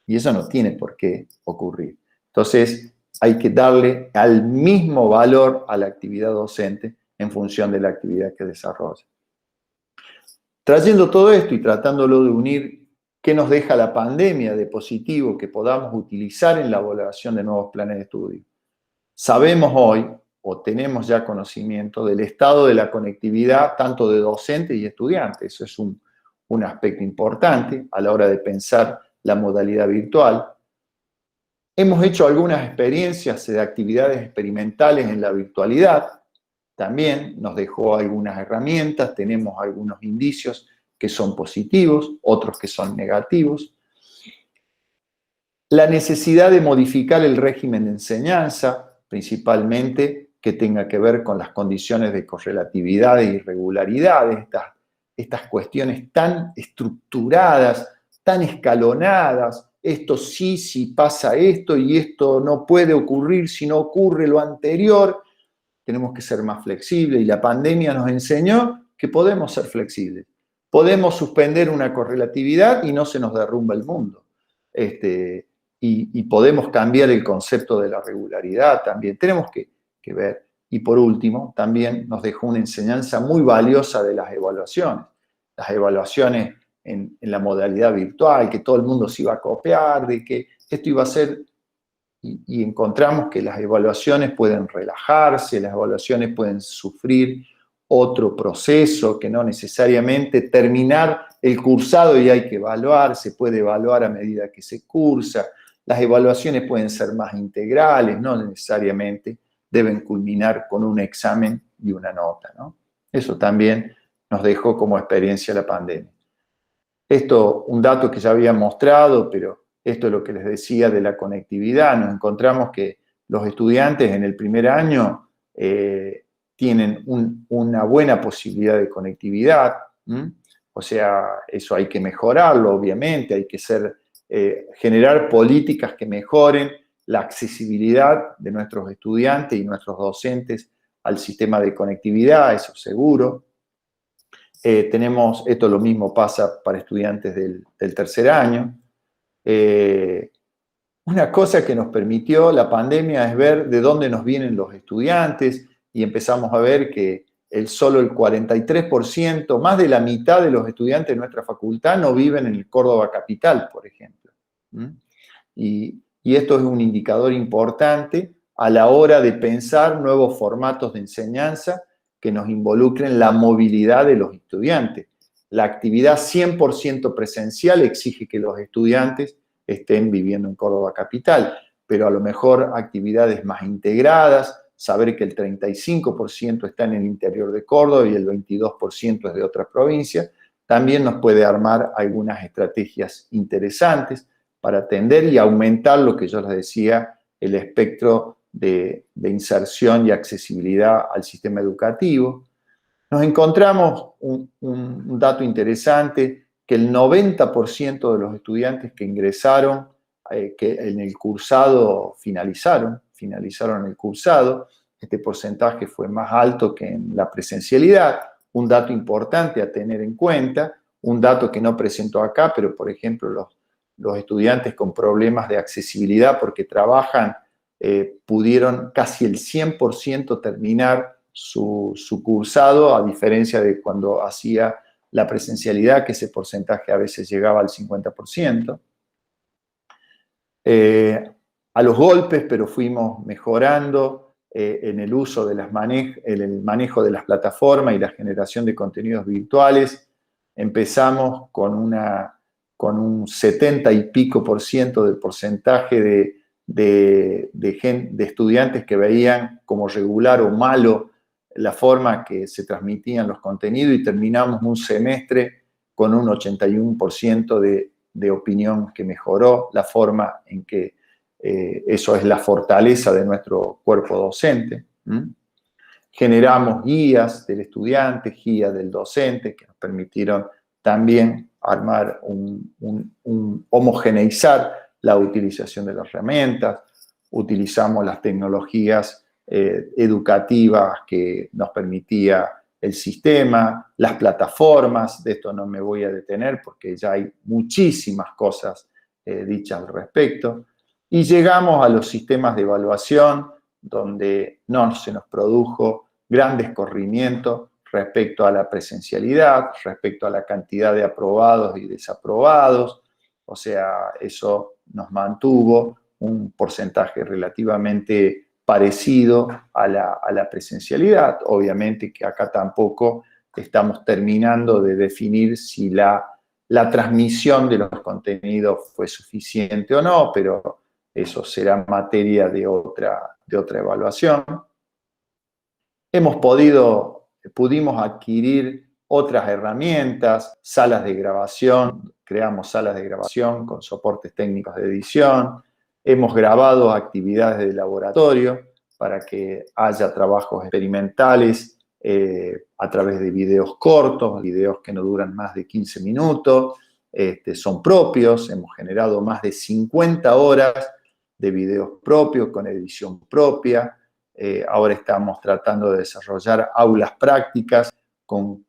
Y eso no tiene por qué ocurrir. Entonces, hay que darle al mismo valor a la actividad docente en función de la actividad que desarrolla. Trayendo todo esto y tratándolo de unir qué nos deja la pandemia de positivo que podamos utilizar en la elaboración de nuevos planes de estudio. Sabemos hoy, o tenemos ya conocimiento, del estado de la conectividad tanto de docentes y estudiantes. Eso es un aspecto importante a la hora de pensar la modalidad virtual. Hemos hecho algunas experiencias de actividades experimentales en la virtualidad. También nos dejó algunas herramientas, tenemos algunos indicios que son positivos, otros que son negativos. La necesidad de modificar el régimen de enseñanza, principalmente que tenga que ver con las condiciones de correlatividad e irregularidades, estas cuestiones tan estructuradas, tan escalonadas, esto sí, si pasa esto y esto no puede ocurrir si no ocurre lo anterior. Tenemos que ser más flexibles y la pandemia nos enseñó que podemos ser flexibles. Podemos suspender una correlatividad y no se nos derrumba el mundo. Y podemos cambiar el concepto de la regularidad también. Tenemos que ver. Y por último, también nos dejó una enseñanza muy valiosa de las evaluaciones. Las evaluaciones en la modalidad virtual, que todo el mundo se iba a copiar, de que esto iba a ser... Y encontramos que las evaluaciones pueden relajarse, las evaluaciones pueden sufrir otro proceso, que no necesariamente terminar el cursado y hay que evaluar, se puede evaluar a medida que se cursa. Las evaluaciones pueden ser más integrales, no necesariamente deben culminar con un examen y una nota, ¿no? Eso también nos dejó como experiencia la pandemia. Esto, un dato que ya había mostrado, pero esto es lo que les decía de la conectividad. Nos encontramos que los estudiantes en el primer año tienen una buena posibilidad de conectividad. O sea, eso hay que mejorarlo, obviamente, hay que generar políticas que mejoren la accesibilidad de nuestros estudiantes y nuestros docentes al sistema de conectividad, eso seguro. Esto lo mismo pasa para estudiantes del tercer año. Una cosa que nos permitió la pandemia es ver de dónde nos vienen los estudiantes y empezamos a ver que solo el 43%, más de la mitad de los estudiantes de nuestra facultad no viven en el Córdoba capital, por ejemplo. Y esto es un indicador importante a la hora de pensar nuevos formatos de enseñanza que nos involucren la movilidad de los estudiantes. La actividad 100% presencial exige que los estudiantes estén viviendo en Córdoba capital, pero a lo mejor actividades más integradas, saber que el 35% está en el interior de Córdoba y el 22% es de otra provincia, también nos puede armar algunas estrategias interesantes para atender y aumentar lo que yo les decía, el espectro de inserción y accesibilidad al sistema educativo. Nos encontramos un dato interesante, que el 90% de los estudiantes que ingresaron, que en el cursado finalizaron el cursado. Este porcentaje fue más alto que en la presencialidad. Un dato importante a tener en cuenta, un dato que no presento acá, pero por ejemplo los estudiantes con problemas de accesibilidad porque trabajan, pudieron casi el 100% terminar su cursado, a diferencia de cuando hacía la presencialidad, que ese porcentaje a veces llegaba al 50%. A los golpes, pero fuimos mejorando en el uso de el manejo de las plataformas y la generación de contenidos virtuales. Empezamos con un 70 y pico % del porcentaje de estudiantes que veían como regular o malo la forma que se transmitían los contenidos y terminamos un semestre con un 81% de opinión que mejoró la forma en que eso es la fortaleza de nuestro cuerpo docente. Generamos guías del estudiante, guías del docente, que nos permitieron también armar homogeneizar la utilización de las herramientas. Utilizamos las tecnologías educativas que nos permitía el sistema, las plataformas, de esto no me voy a detener porque ya hay muchísimas cosas dichas al respecto. Y llegamos a los sistemas de evaluación, donde no se nos produjo grandes corrimientos respecto a la presencialidad, respecto a la cantidad de aprobados y desaprobados. O sea, eso nos mantuvo un porcentaje relativamente parecido a la presencialidad. Obviamente que acá tampoco estamos terminando de definir si la transmisión de los contenidos fue suficiente o no, pero eso será materia de otra evaluación. Pudimos adquirir otras herramientas, salas de grabación, creamos salas de grabación con soportes técnicos de edición, hemos grabado actividades de laboratorio para que haya trabajos experimentales a través de videos cortos, videos que no duran más de 15 minutos, son propios, hemos generado más de 50 horas de videos propios con edición propia. Ahora estamos tratando de desarrollar aulas prácticas con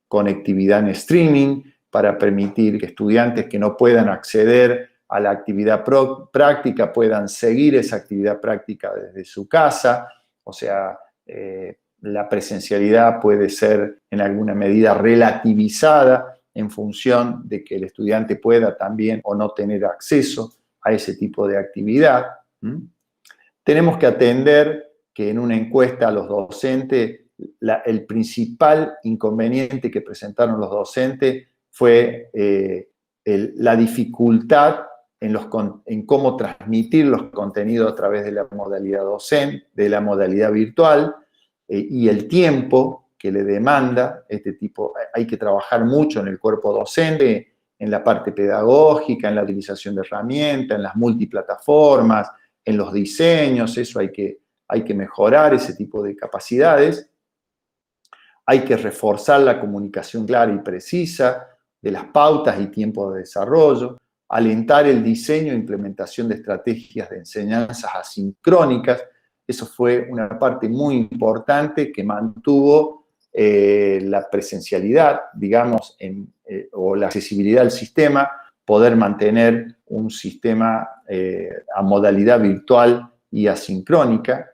conectividad en streaming para permitir que estudiantes que no puedan acceder a la actividad práctica puedan seguir esa actividad práctica desde su casa. O sea, la presencialidad puede ser en alguna medida relativizada en función de que el estudiante pueda también o no tener acceso a ese tipo de actividad. Tenemos que atender que en una encuesta a los docentes, el principal inconveniente que presentaron los docentes fue la dificultad en cómo transmitir los contenidos a través de la modalidad docente, de la modalidad virtual, y el tiempo que le demanda este tipo. Hay que trabajar mucho en el cuerpo docente, en la parte pedagógica, en la utilización de herramientas, en las multiplataformas, en los diseños. Eso hay que mejorar ese tipo de capacidades. Hay que reforzar la comunicación clara y precisa de las pautas y tiempos de desarrollo, alentar el diseño e implementación de estrategias de enseñanzas asincrónicas. Eso fue una parte muy importante que mantuvo la presencialidad, digamos, o la accesibilidad al sistema, poder mantener un sistema a modalidad virtual y asincrónica.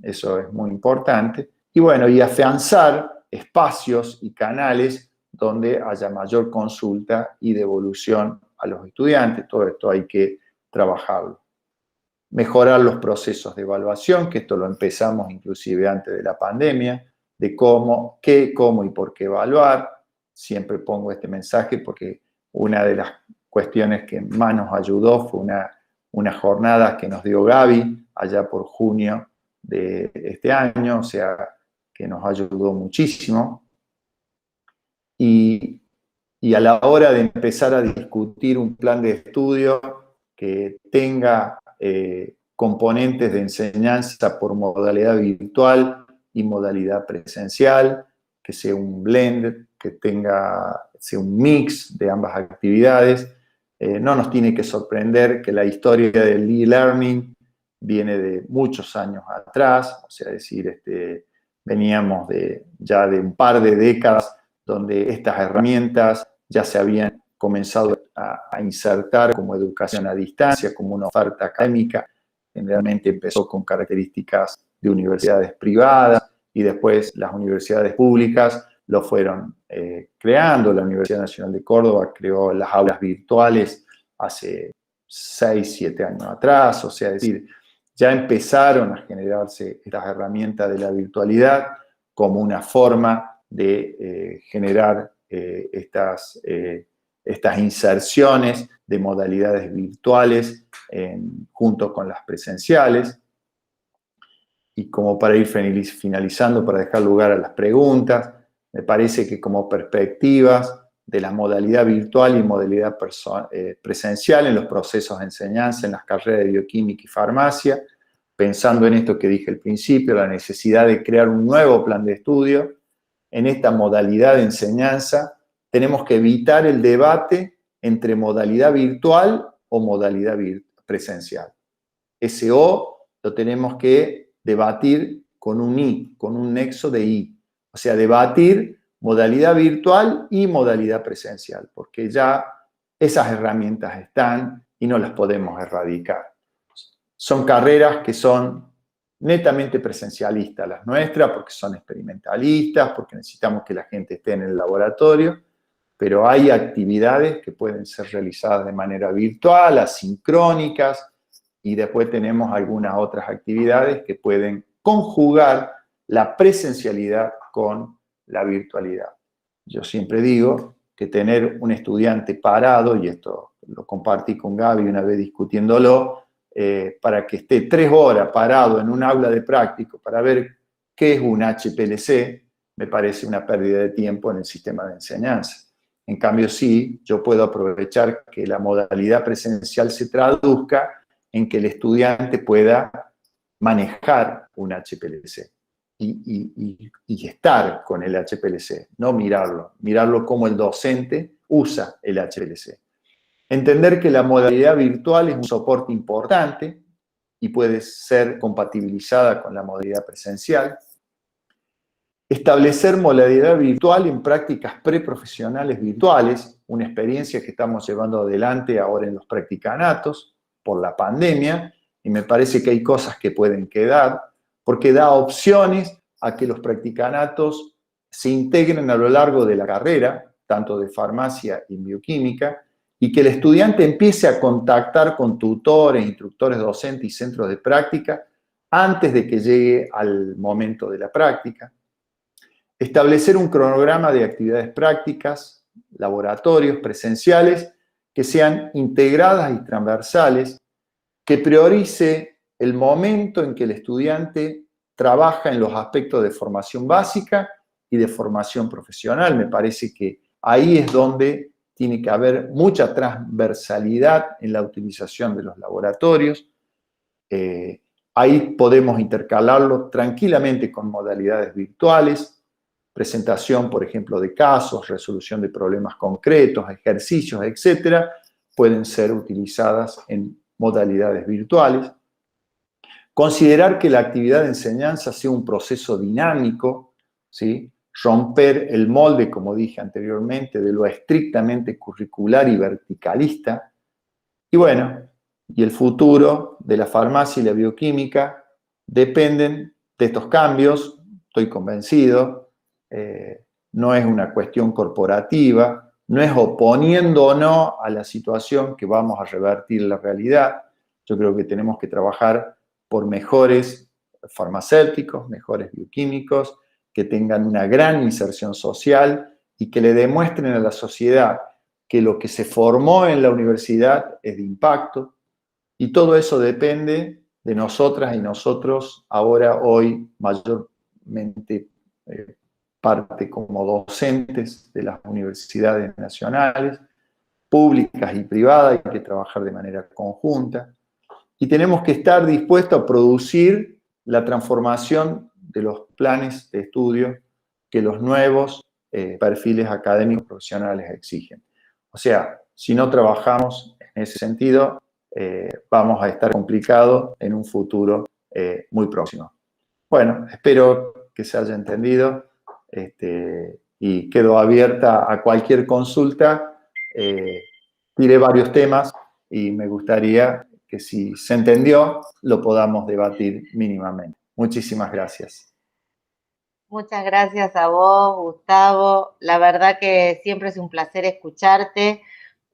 Eso es muy importante. Y bueno, y afianzar espacios y canales donde haya mayor consulta y devolución a los estudiantes. Todo esto hay que trabajarlo. Mejorar los procesos de evaluación, que esto lo empezamos inclusive antes de la pandemia, de cómo, qué, cómo y por qué evaluar. Siempre pongo este mensaje porque una de las cuestiones que más nos ayudó fue una jornada que nos dio Gaby allá por junio de este año, o sea, que nos ayudó muchísimo. Y a la hora de empezar a discutir un plan de estudio que tenga componentes de enseñanza por modalidad virtual y modalidad presencial, que sea un blend, que sea un mix de ambas actividades. No nos tiene que sorprender que la historia del e-learning viene de muchos años atrás, o sea, es decir, veníamos ya de un par de décadas donde estas herramientas ya se habían comenzado a insertar como educación a distancia, como una oferta académica. Generalmente empezó con características de universidades privadas y después las universidades públicas lo fueron creando. La Universidad Nacional de Córdoba creó las aulas virtuales hace 6, 7 años atrás, o sea, es decir, ya empezaron a generarse estas herramientas de la virtualidad como una forma de generar estas inserciones de modalidades virtuales junto con las presenciales. Y como para ir finalizando, para dejar lugar a las preguntas, me parece que como perspectivas de la modalidad virtual y modalidad presencial en los procesos de enseñanza en las carreras de bioquímica y farmacia, pensando en esto que dije al principio, la necesidad de crear un nuevo plan de estudio, en esta modalidad de enseñanza tenemos que evitar el debate entre modalidad virtual o modalidad presencial. Ese O lo tenemos que debatir con un I, con un nexo de I. O sea, debatir modalidad virtual y modalidad presencial, porque ya esas herramientas están y no las podemos erradicar. Son carreras que son netamente presencialistas, las nuestras, porque son experimentalistas, porque necesitamos que la gente esté en el laboratorio, pero hay actividades que pueden ser realizadas de manera virtual, asincrónicas, y después tenemos algunas otras actividades que pueden conjugar la presencialidad con la virtualidad. Yo siempre digo que tener un estudiante parado, y esto lo compartí con Gaby una vez discutiéndolo, para que esté 3 horas parado en un aula de práctico para ver qué es un HPLC, me parece una pérdida de tiempo en el sistema de enseñanza. En cambio, sí, yo puedo aprovechar que la modalidad presencial se traduzca en que el estudiante pueda manejar un HPLC y estar con el HPLC, no mirarlo como el docente usa el HPLC. Entender que la modalidad virtual es un soporte importante y puede ser compatibilizada con la modalidad presencial. Establecer modalidad virtual en prácticas preprofesionales virtuales, una experiencia que estamos llevando adelante ahora en los practicanatos por la pandemia, y me parece que hay cosas que pueden quedar, porque da opciones a que los practicanatos se integren a lo largo de la carrera, tanto de farmacia y bioquímica, y que el estudiante empiece a contactar con tutores, instructores docentes y centros de práctica antes de que llegue al momento de la práctica. Establecer un cronograma de actividades prácticas, laboratorios, presenciales, que sean integradas y transversales, que priorice el momento en que el estudiante trabaja en los aspectos de formación básica y de formación profesional. Me parece que ahí es donde tiene que haber mucha transversalidad en la utilización de los laboratorios. Ahí podemos intercalarlo tranquilamente con modalidades virtuales, presentación, por ejemplo, de casos, resolución de problemas concretos, ejercicios, etcétera, pueden ser utilizadas en modalidades virtuales. Considerar que la actividad de enseñanza sea un proceso dinámico, ¿sí? Romper el molde, como dije anteriormente, de lo estrictamente curricular y verticalista. Y bueno, y el futuro de la farmacia y la bioquímica dependen de estos cambios, estoy convencido. No es una cuestión corporativa, no es oponiendo o no a la situación que vamos a revertir la realidad. Yo creo que tenemos que trabajar por mejores farmacéuticos, mejores bioquímicos, que tengan una gran inserción social y que le demuestren a la sociedad que lo que se formó en la universidad es de impacto, y todo eso depende de nosotras y nosotros, ahora, hoy, mayormente parte como docentes de las universidades nacionales, públicas y privadas, hay que trabajar de manera conjunta, y tenemos que estar dispuestos a producir la transformación de los planes de estudio que los nuevos perfiles académicos profesionales exigen. O sea, si no trabajamos en ese sentido, vamos a estar complicados en un futuro muy próximo. Bueno, espero que se haya entendido y quedo abierta a cualquier consulta. Tiré varios temas y me gustaría que si se entendió, lo podamos debatir mínimamente. Muchísimas gracias. Muchas gracias a vos, Gustavo. La verdad que siempre es un placer escucharte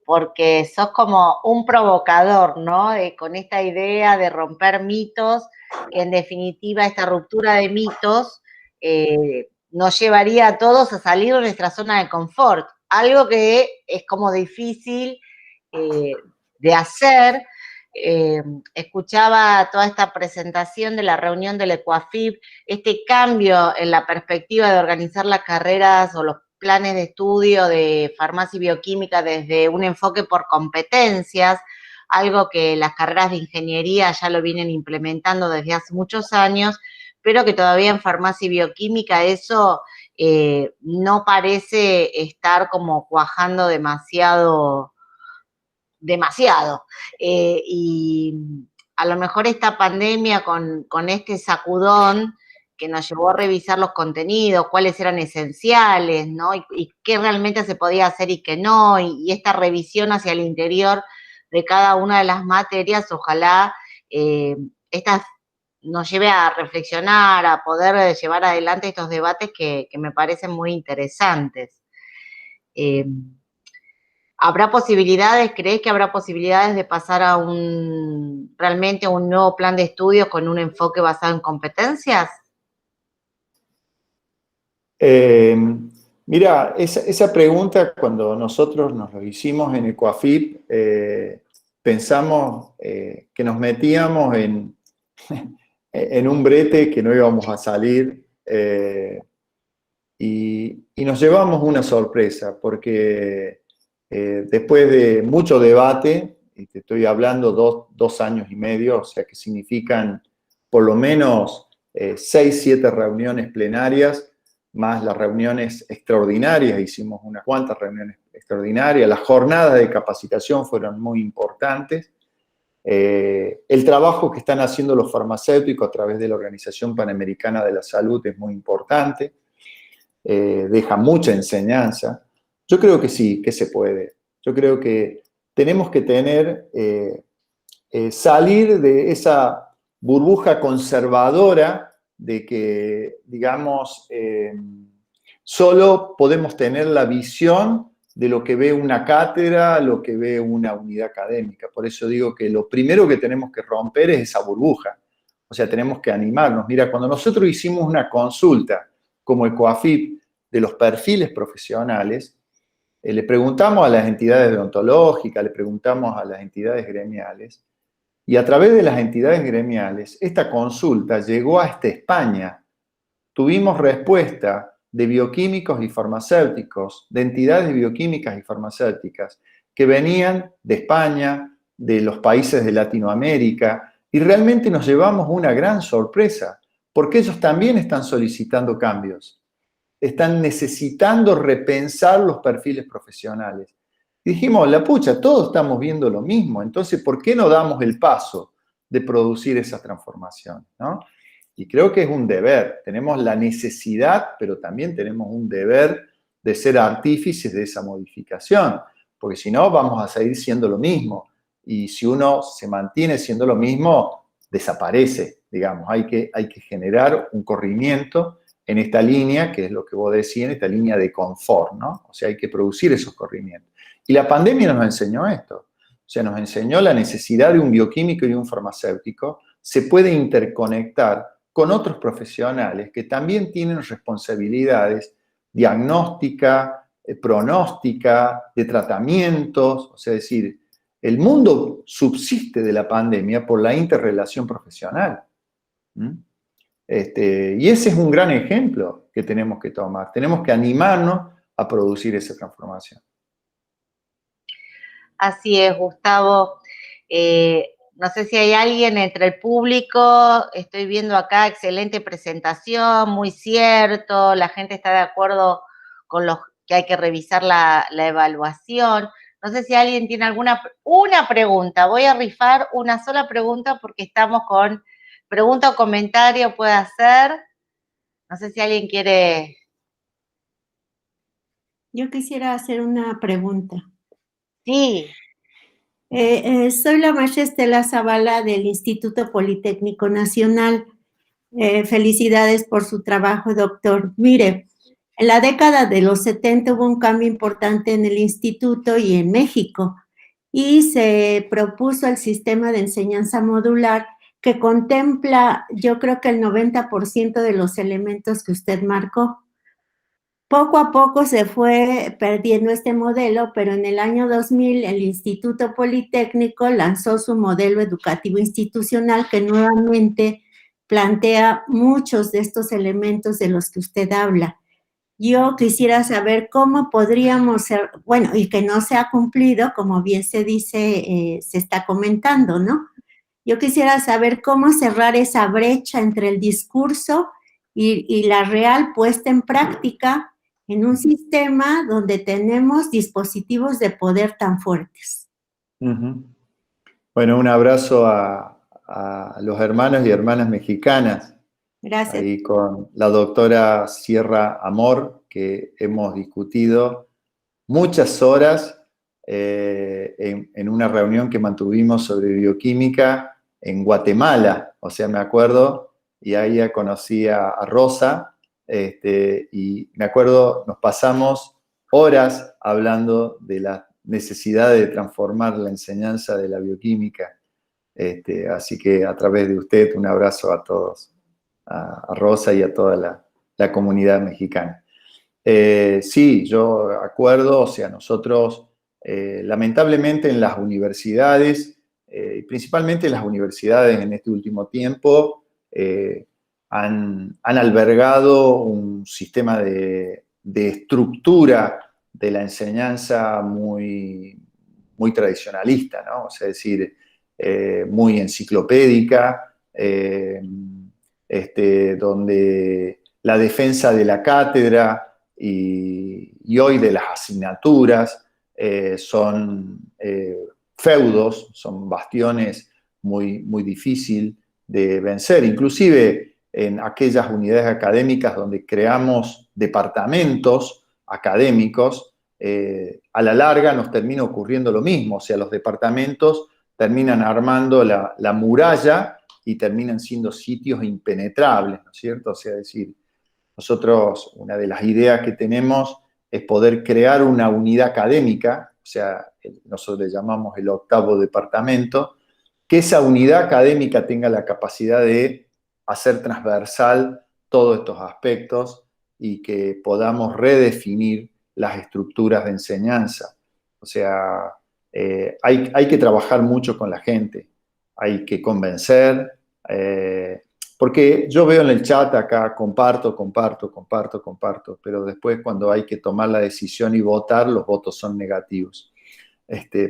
porque sos como un provocador, ¿no? Con esta idea de romper mitos, que en definitiva esta ruptura de mitos nos llevaría a todos a salir de nuestra zona de confort, algo que es como difícil de hacer. Escuchaba toda esta presentación de la reunión del ECUAFIP, este cambio en la perspectiva de organizar las carreras o los planes de estudio de farmacia y bioquímica desde un enfoque por competencias, algo que las carreras de ingeniería ya lo vienen implementando desde hace muchos años, pero que todavía en farmacia y bioquímica eso no parece estar como cuajando demasiado. Y a lo mejor esta pandemia con este sacudón que nos llevó a revisar los contenidos, cuáles eran esenciales, ¿no? Y qué realmente se podía hacer y qué no, y esta revisión hacia el interior de cada una de las materias, ojalá estas nos lleve a reflexionar, a poder llevar adelante estos debates que me parecen muy interesantes. ¿Habrá posibilidades, crees que habrá posibilidades de pasar a realmente a un nuevo plan de estudios con un enfoque basado en competencias? Mira, esa pregunta cuando nosotros nos lo hicimos en ECUAFIP, pensamos que nos metíamos en un brete que no íbamos a salir. y nos llevamos una sorpresa, porque después de mucho debate, y te estoy hablando 2 años y medio, o sea que significan por lo menos 6, 7 reuniones plenarias, más las reuniones extraordinarias, hicimos unas cuantas reuniones extraordinarias, las jornadas de capacitación fueron muy importantes. El trabajo que están haciendo los farmacéuticos a través de la Organización Panamericana de la Salud es muy importante, deja mucha enseñanza. Yo creo que sí, que se puede. Yo creo que tenemos que salir de esa burbuja conservadora de que, digamos, solo podemos tener la visión de lo que ve una cátedra, lo que ve una unidad académica. Por eso digo que lo primero que tenemos que romper es esa burbuja. O sea, tenemos que animarnos. Mira, cuando nosotros hicimos una consulta como ECOAFIP de los perfiles profesionales, le preguntamos a las entidades deontológicas, le preguntamos a las entidades gremiales, y a través de las entidades gremiales, esta consulta llegó hasta España. Tuvimos respuesta de bioquímicos y farmacéuticos, de entidades bioquímicas y farmacéuticas, que venían de España, de los países de Latinoamérica, y realmente nos llevamos una gran sorpresa, porque ellos también están solicitando cambios, están necesitando repensar los perfiles profesionales. Y dijimos, la pucha, todos estamos viendo lo mismo, entonces, ¿por qué no damos el paso de producir esa transformación, ¿no? Y creo que es un deber, tenemos la necesidad, pero también tenemos un deber de ser artífices de esa modificación, porque si no vamos a seguir siendo lo mismo, y si uno se mantiene siendo lo mismo, desaparece, digamos, hay que generar un corrimiento en esta línea, que es lo que vos decís, en esta línea de confort, ¿no? O sea, hay que producir esos corrimientos. Y la pandemia nos enseñó esto, o sea, nos enseñó la necesidad de un bioquímico y un farmacéutico, se puede interconectar con otros profesionales que también tienen responsabilidades diagnóstica, pronóstica, de tratamientos, o sea, es decir, el mundo subsiste de la pandemia por la interrelación profesional. Y ese es un gran ejemplo que tenemos que tomar. Tenemos que animarnos a producir esa transformación. Así es, Gustavo. No sé si hay alguien entre el público, estoy viendo acá, excelente presentación, muy cierto, la gente está de acuerdo con los que hay que revisar la evaluación. No sé si alguien tiene una pregunta, voy a rifar una sola pregunta porque estamos con pregunta o comentario, puede hacer. No sé si alguien quiere. Yo quisiera hacer una pregunta. Sí. Soy la maestra Estela Zavala del Instituto Politécnico Nacional. Felicidades por su trabajo, doctor. Mire, en la década de los 70 hubo un cambio importante en el instituto y en México, y se propuso el sistema de enseñanza modular que contempla, yo creo que el 90% de los elementos que usted marcó. Poco a poco se fue perdiendo este modelo, pero en el año 2000 el Instituto Politécnico lanzó su modelo educativo institucional que nuevamente plantea muchos de estos elementos de los que usted habla. Yo quisiera saber cómo podríamos ser, bueno, y que no se ha cumplido, como bien se dice, se está comentando, ¿no? Yo quisiera saber cómo cerrar esa brecha entre el discurso y la real puesta en práctica en un sistema donde tenemos dispositivos de poder tan fuertes. Bueno, un abrazo a los hermanos y hermanas mexicanas. Gracias. Ahí con la doctora Sierra Amor, que hemos discutido muchas horas en una reunión que mantuvimos sobre bioquímica en Guatemala. O sea, me acuerdo, y ahí ya conocí a Rosa, y me acuerdo, nos pasamos horas hablando de la necesidad de transformar la enseñanza de la bioquímica. Así que a través de usted, un abrazo a todos, a Rosa y a toda la comunidad mexicana. Sí, yo acuerdo, o sea, nosotros lamentablemente en las universidades, principalmente en las universidades en este último tiempo, han albergado un sistema de estructura de la enseñanza muy tradicionalista, ¿no? O sea, es decir, muy enciclopédica, donde la defensa de la cátedra y hoy de las asignaturas son feudos, son bastiones muy difíciles de vencer, inclusive en aquellas unidades académicas donde creamos departamentos académicos, a la larga nos termina ocurriendo lo mismo, o sea, los departamentos terminan armando la muralla y terminan siendo sitios impenetrables, ¿no es cierto? O sea, es decir, nosotros, una de las ideas que tenemos es poder crear una unidad académica, o sea, nosotros le llamamos el 8º departamento, que esa unidad académica tenga la capacidad de hacer transversal todos estos aspectos y que podamos redefinir las estructuras de enseñanza. O sea, hay que trabajar mucho con la gente, hay que convencer, porque yo veo en el chat acá, comparto, pero después cuando hay que tomar la decisión y votar, los votos son negativos,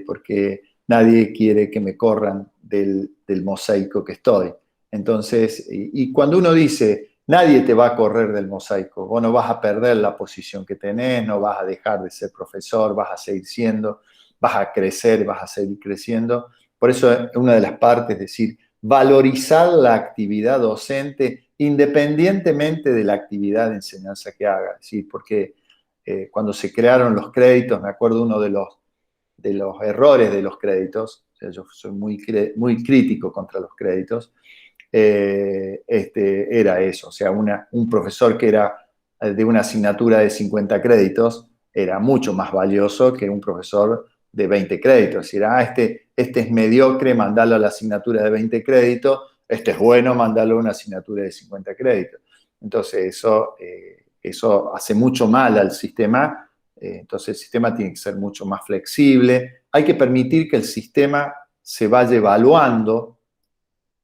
porque nadie quiere que me corran del mosaico que estoy. Entonces, y cuando uno dice, nadie te va a correr del mosaico, vos no vas a perder la posición que tenés, no vas a dejar de ser profesor, vas a seguir siendo, vas a crecer, vas a seguir creciendo. Por eso es una de las partes, es decir, valorizar la actividad docente independientemente de la actividad de enseñanza que haga. Es decir, porque cuando se crearon los créditos, me acuerdo uno de los errores de los créditos, o sea, yo soy muy crítico contra los créditos, era eso, o sea, un profesor que era de una asignatura de 50 créditos era mucho más valioso que un profesor de 20 créditos. Es decir, este es mediocre, mandalo a la asignatura de 20 créditos, este es bueno, mandalo a una asignatura de 50 créditos. Entonces, eso hace mucho mal al sistema. Entonces, el sistema tiene que ser mucho más flexible. Hay que permitir que el sistema se vaya evaluando,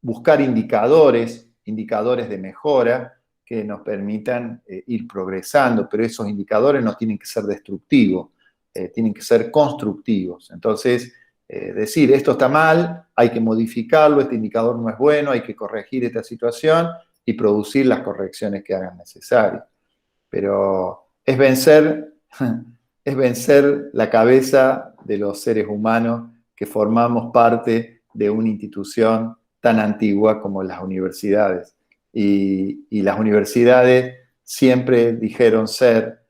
buscar indicadores de mejora que nos permitan ir progresando, pero esos indicadores no tienen que ser destructivos, tienen que ser constructivos. Entonces, decir, esto está mal, hay que modificarlo, este indicador no es bueno, hay que corregir esta situación y producir las correcciones que hagan necesarias. Pero es vencer la cabeza de los seres humanos que formamos parte de una institución tan antigua como las universidades. Y las universidades siempre dijeron ser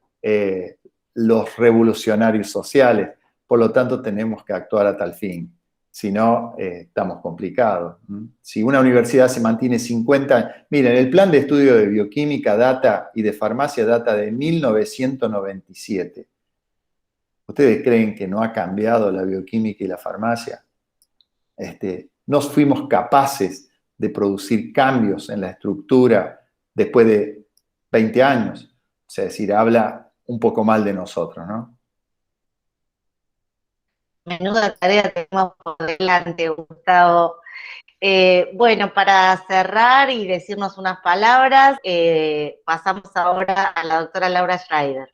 los revolucionarios sociales, por lo tanto tenemos que actuar a tal fin. Si no, estamos complicados. Si una universidad se mantiene 50 años... Miren, el plan de estudio de bioquímica y de farmacia data de 1997. ¿Ustedes creen que no ha cambiado la bioquímica y la farmacia? No fuimos capaces de producir cambios en la estructura después de 20 años. O sea, es decir, habla un poco mal de nosotros, ¿no? Menuda tarea tenemos por delante, Gustavo. Bueno, para cerrar y decirnos unas palabras, pasamos ahora a la doctora Laura Schreider.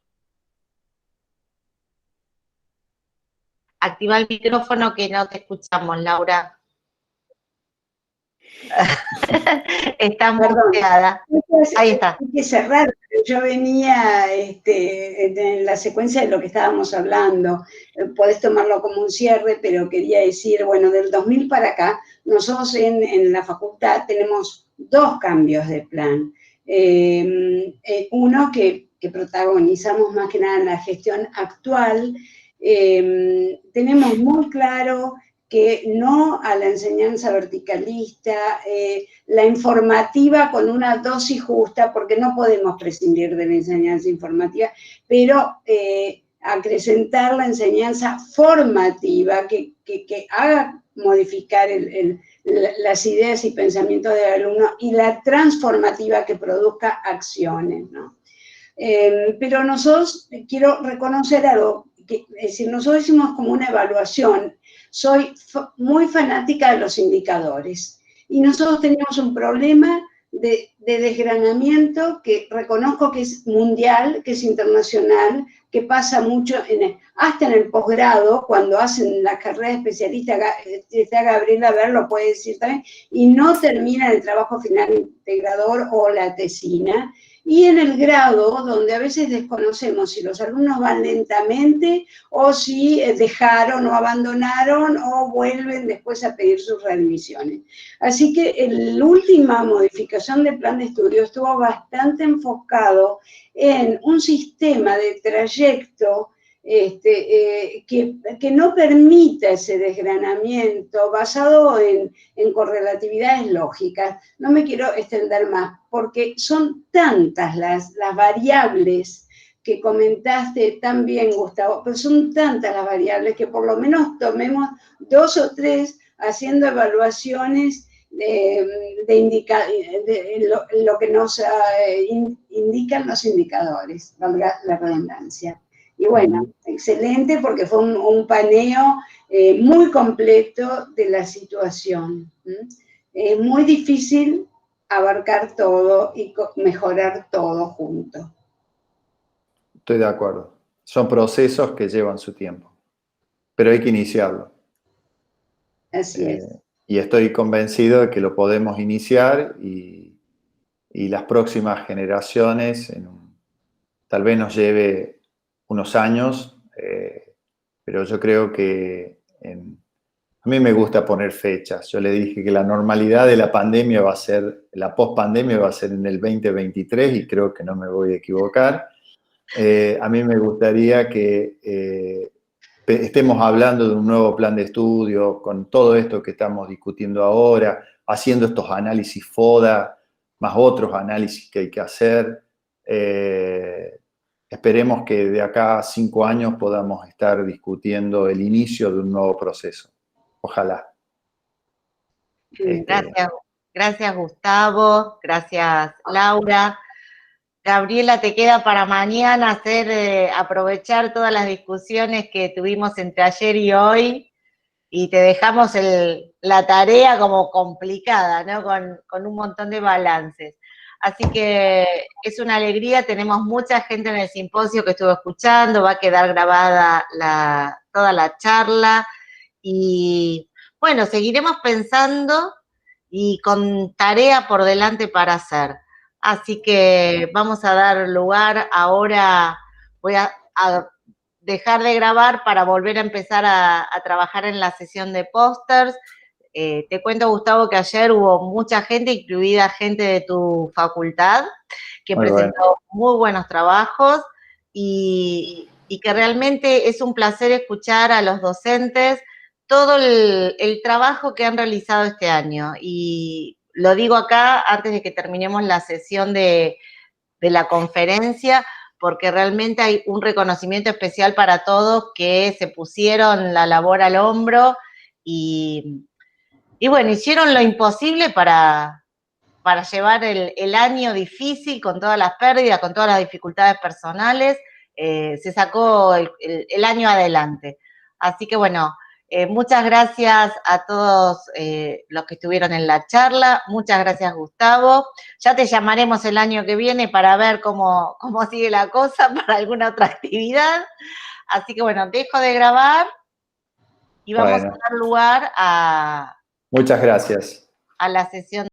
Activa el micrófono que no te escuchamos, Laura. Está muteada. Ahí está. Hay que cerrar. Yo venía en la secuencia de lo que estábamos hablando. Podés tomarlo como un cierre, pero quería decir, bueno, del 2000 para acá, nosotros en la facultad tenemos 2 cambios de plan. Uno que protagonizamos más que nada en la gestión actual. Tenemos muy claro que no a la enseñanza verticalista, la informativa con una dosis justa, porque no podemos prescindir de la enseñanza informativa, pero acrecentar la enseñanza formativa que haga modificar las ideas y pensamientos del alumno, y la transformativa que produzca acciones, ¿no? Pero nosotros, quiero reconocer algo, es decir, nosotros hicimos como una evaluación. Soy muy fanática de los indicadores y nosotros teníamos un problema de de desgranamiento que reconozco que es mundial, que es internacional, que pasa mucho hasta en el posgrado, cuando hacen la carrera de especialista, está Gabriela Ver, lo puede decir también, y no terminan el trabajo final integrador o la tesina. Y en el grado, donde a veces desconocemos si los alumnos van lentamente o si dejaron o abandonaron o vuelven después a pedir sus readmisiones. Así que la última modificación del plan de estudio estuvo bastante enfocado en un sistema de trayecto que no permita ese desgranamiento basado en correlatividades lógicas. No me quiero extender más, porque son tantas las variables que comentaste tan bien, Gustavo, pero son tantas las variables que por lo menos tomemos 2 o 3 haciendo evaluaciones de lo que nos indican los indicadores, valga la redundancia. Y bueno, excelente porque fue un paneo muy completo de la situación. Es muy difícil abarcar todo y mejorar todo junto. Estoy de acuerdo. Son procesos que llevan su tiempo, pero hay que iniciarlo. Así es. Y estoy convencido de que lo podemos iniciar y las próximas generaciones, tal vez nos lleve unos años, pero yo creo que a mí me gusta poner fechas. Yo le dije que la normalidad de la pandemia va a ser, la post-pandemia va a ser en el 2023 y creo que no me voy a equivocar. A mí me gustaría que estemos hablando de un nuevo plan de estudio con todo esto que estamos discutiendo ahora, haciendo estos análisis FODA, más otros análisis que hay que hacer. Esperemos que de acá a 5 años podamos estar discutiendo el inicio de un nuevo proceso. Ojalá. Gracias Gustavo, gracias Laura. Gabriela, te queda para mañana aprovechar todas las discusiones que tuvimos entre ayer y hoy y te dejamos la tarea como complicada, ¿no? Con un montón de balances. Así que es una alegría, tenemos mucha gente en el simposio que estuvo escuchando, va a quedar grabada toda la charla y bueno, seguiremos pensando y con tarea por delante para hacer. Así que vamos a dar lugar ahora, voy a dejar de grabar para volver a empezar a trabajar en la sesión de pósters. Te cuento, Gustavo, que ayer hubo mucha gente, incluida gente de tu facultad, que presentó muy buenos trabajos y que realmente es un placer escuchar a los docentes todo el trabajo que han realizado este año. Y lo digo acá antes de que terminemos la sesión de la conferencia, porque realmente hay un reconocimiento especial para todos que se pusieron la labor al hombro y bueno, hicieron lo imposible para llevar el año difícil con todas las pérdidas, con todas las dificultades personales, se sacó el año adelante. Así que bueno, muchas gracias a todos los que estuvieron en la charla, muchas gracias Gustavo, ya te llamaremos el año que viene para ver cómo sigue la cosa para alguna otra actividad, así que bueno, dejo de grabar y vamos a dar lugar muchas gracias. a la sesión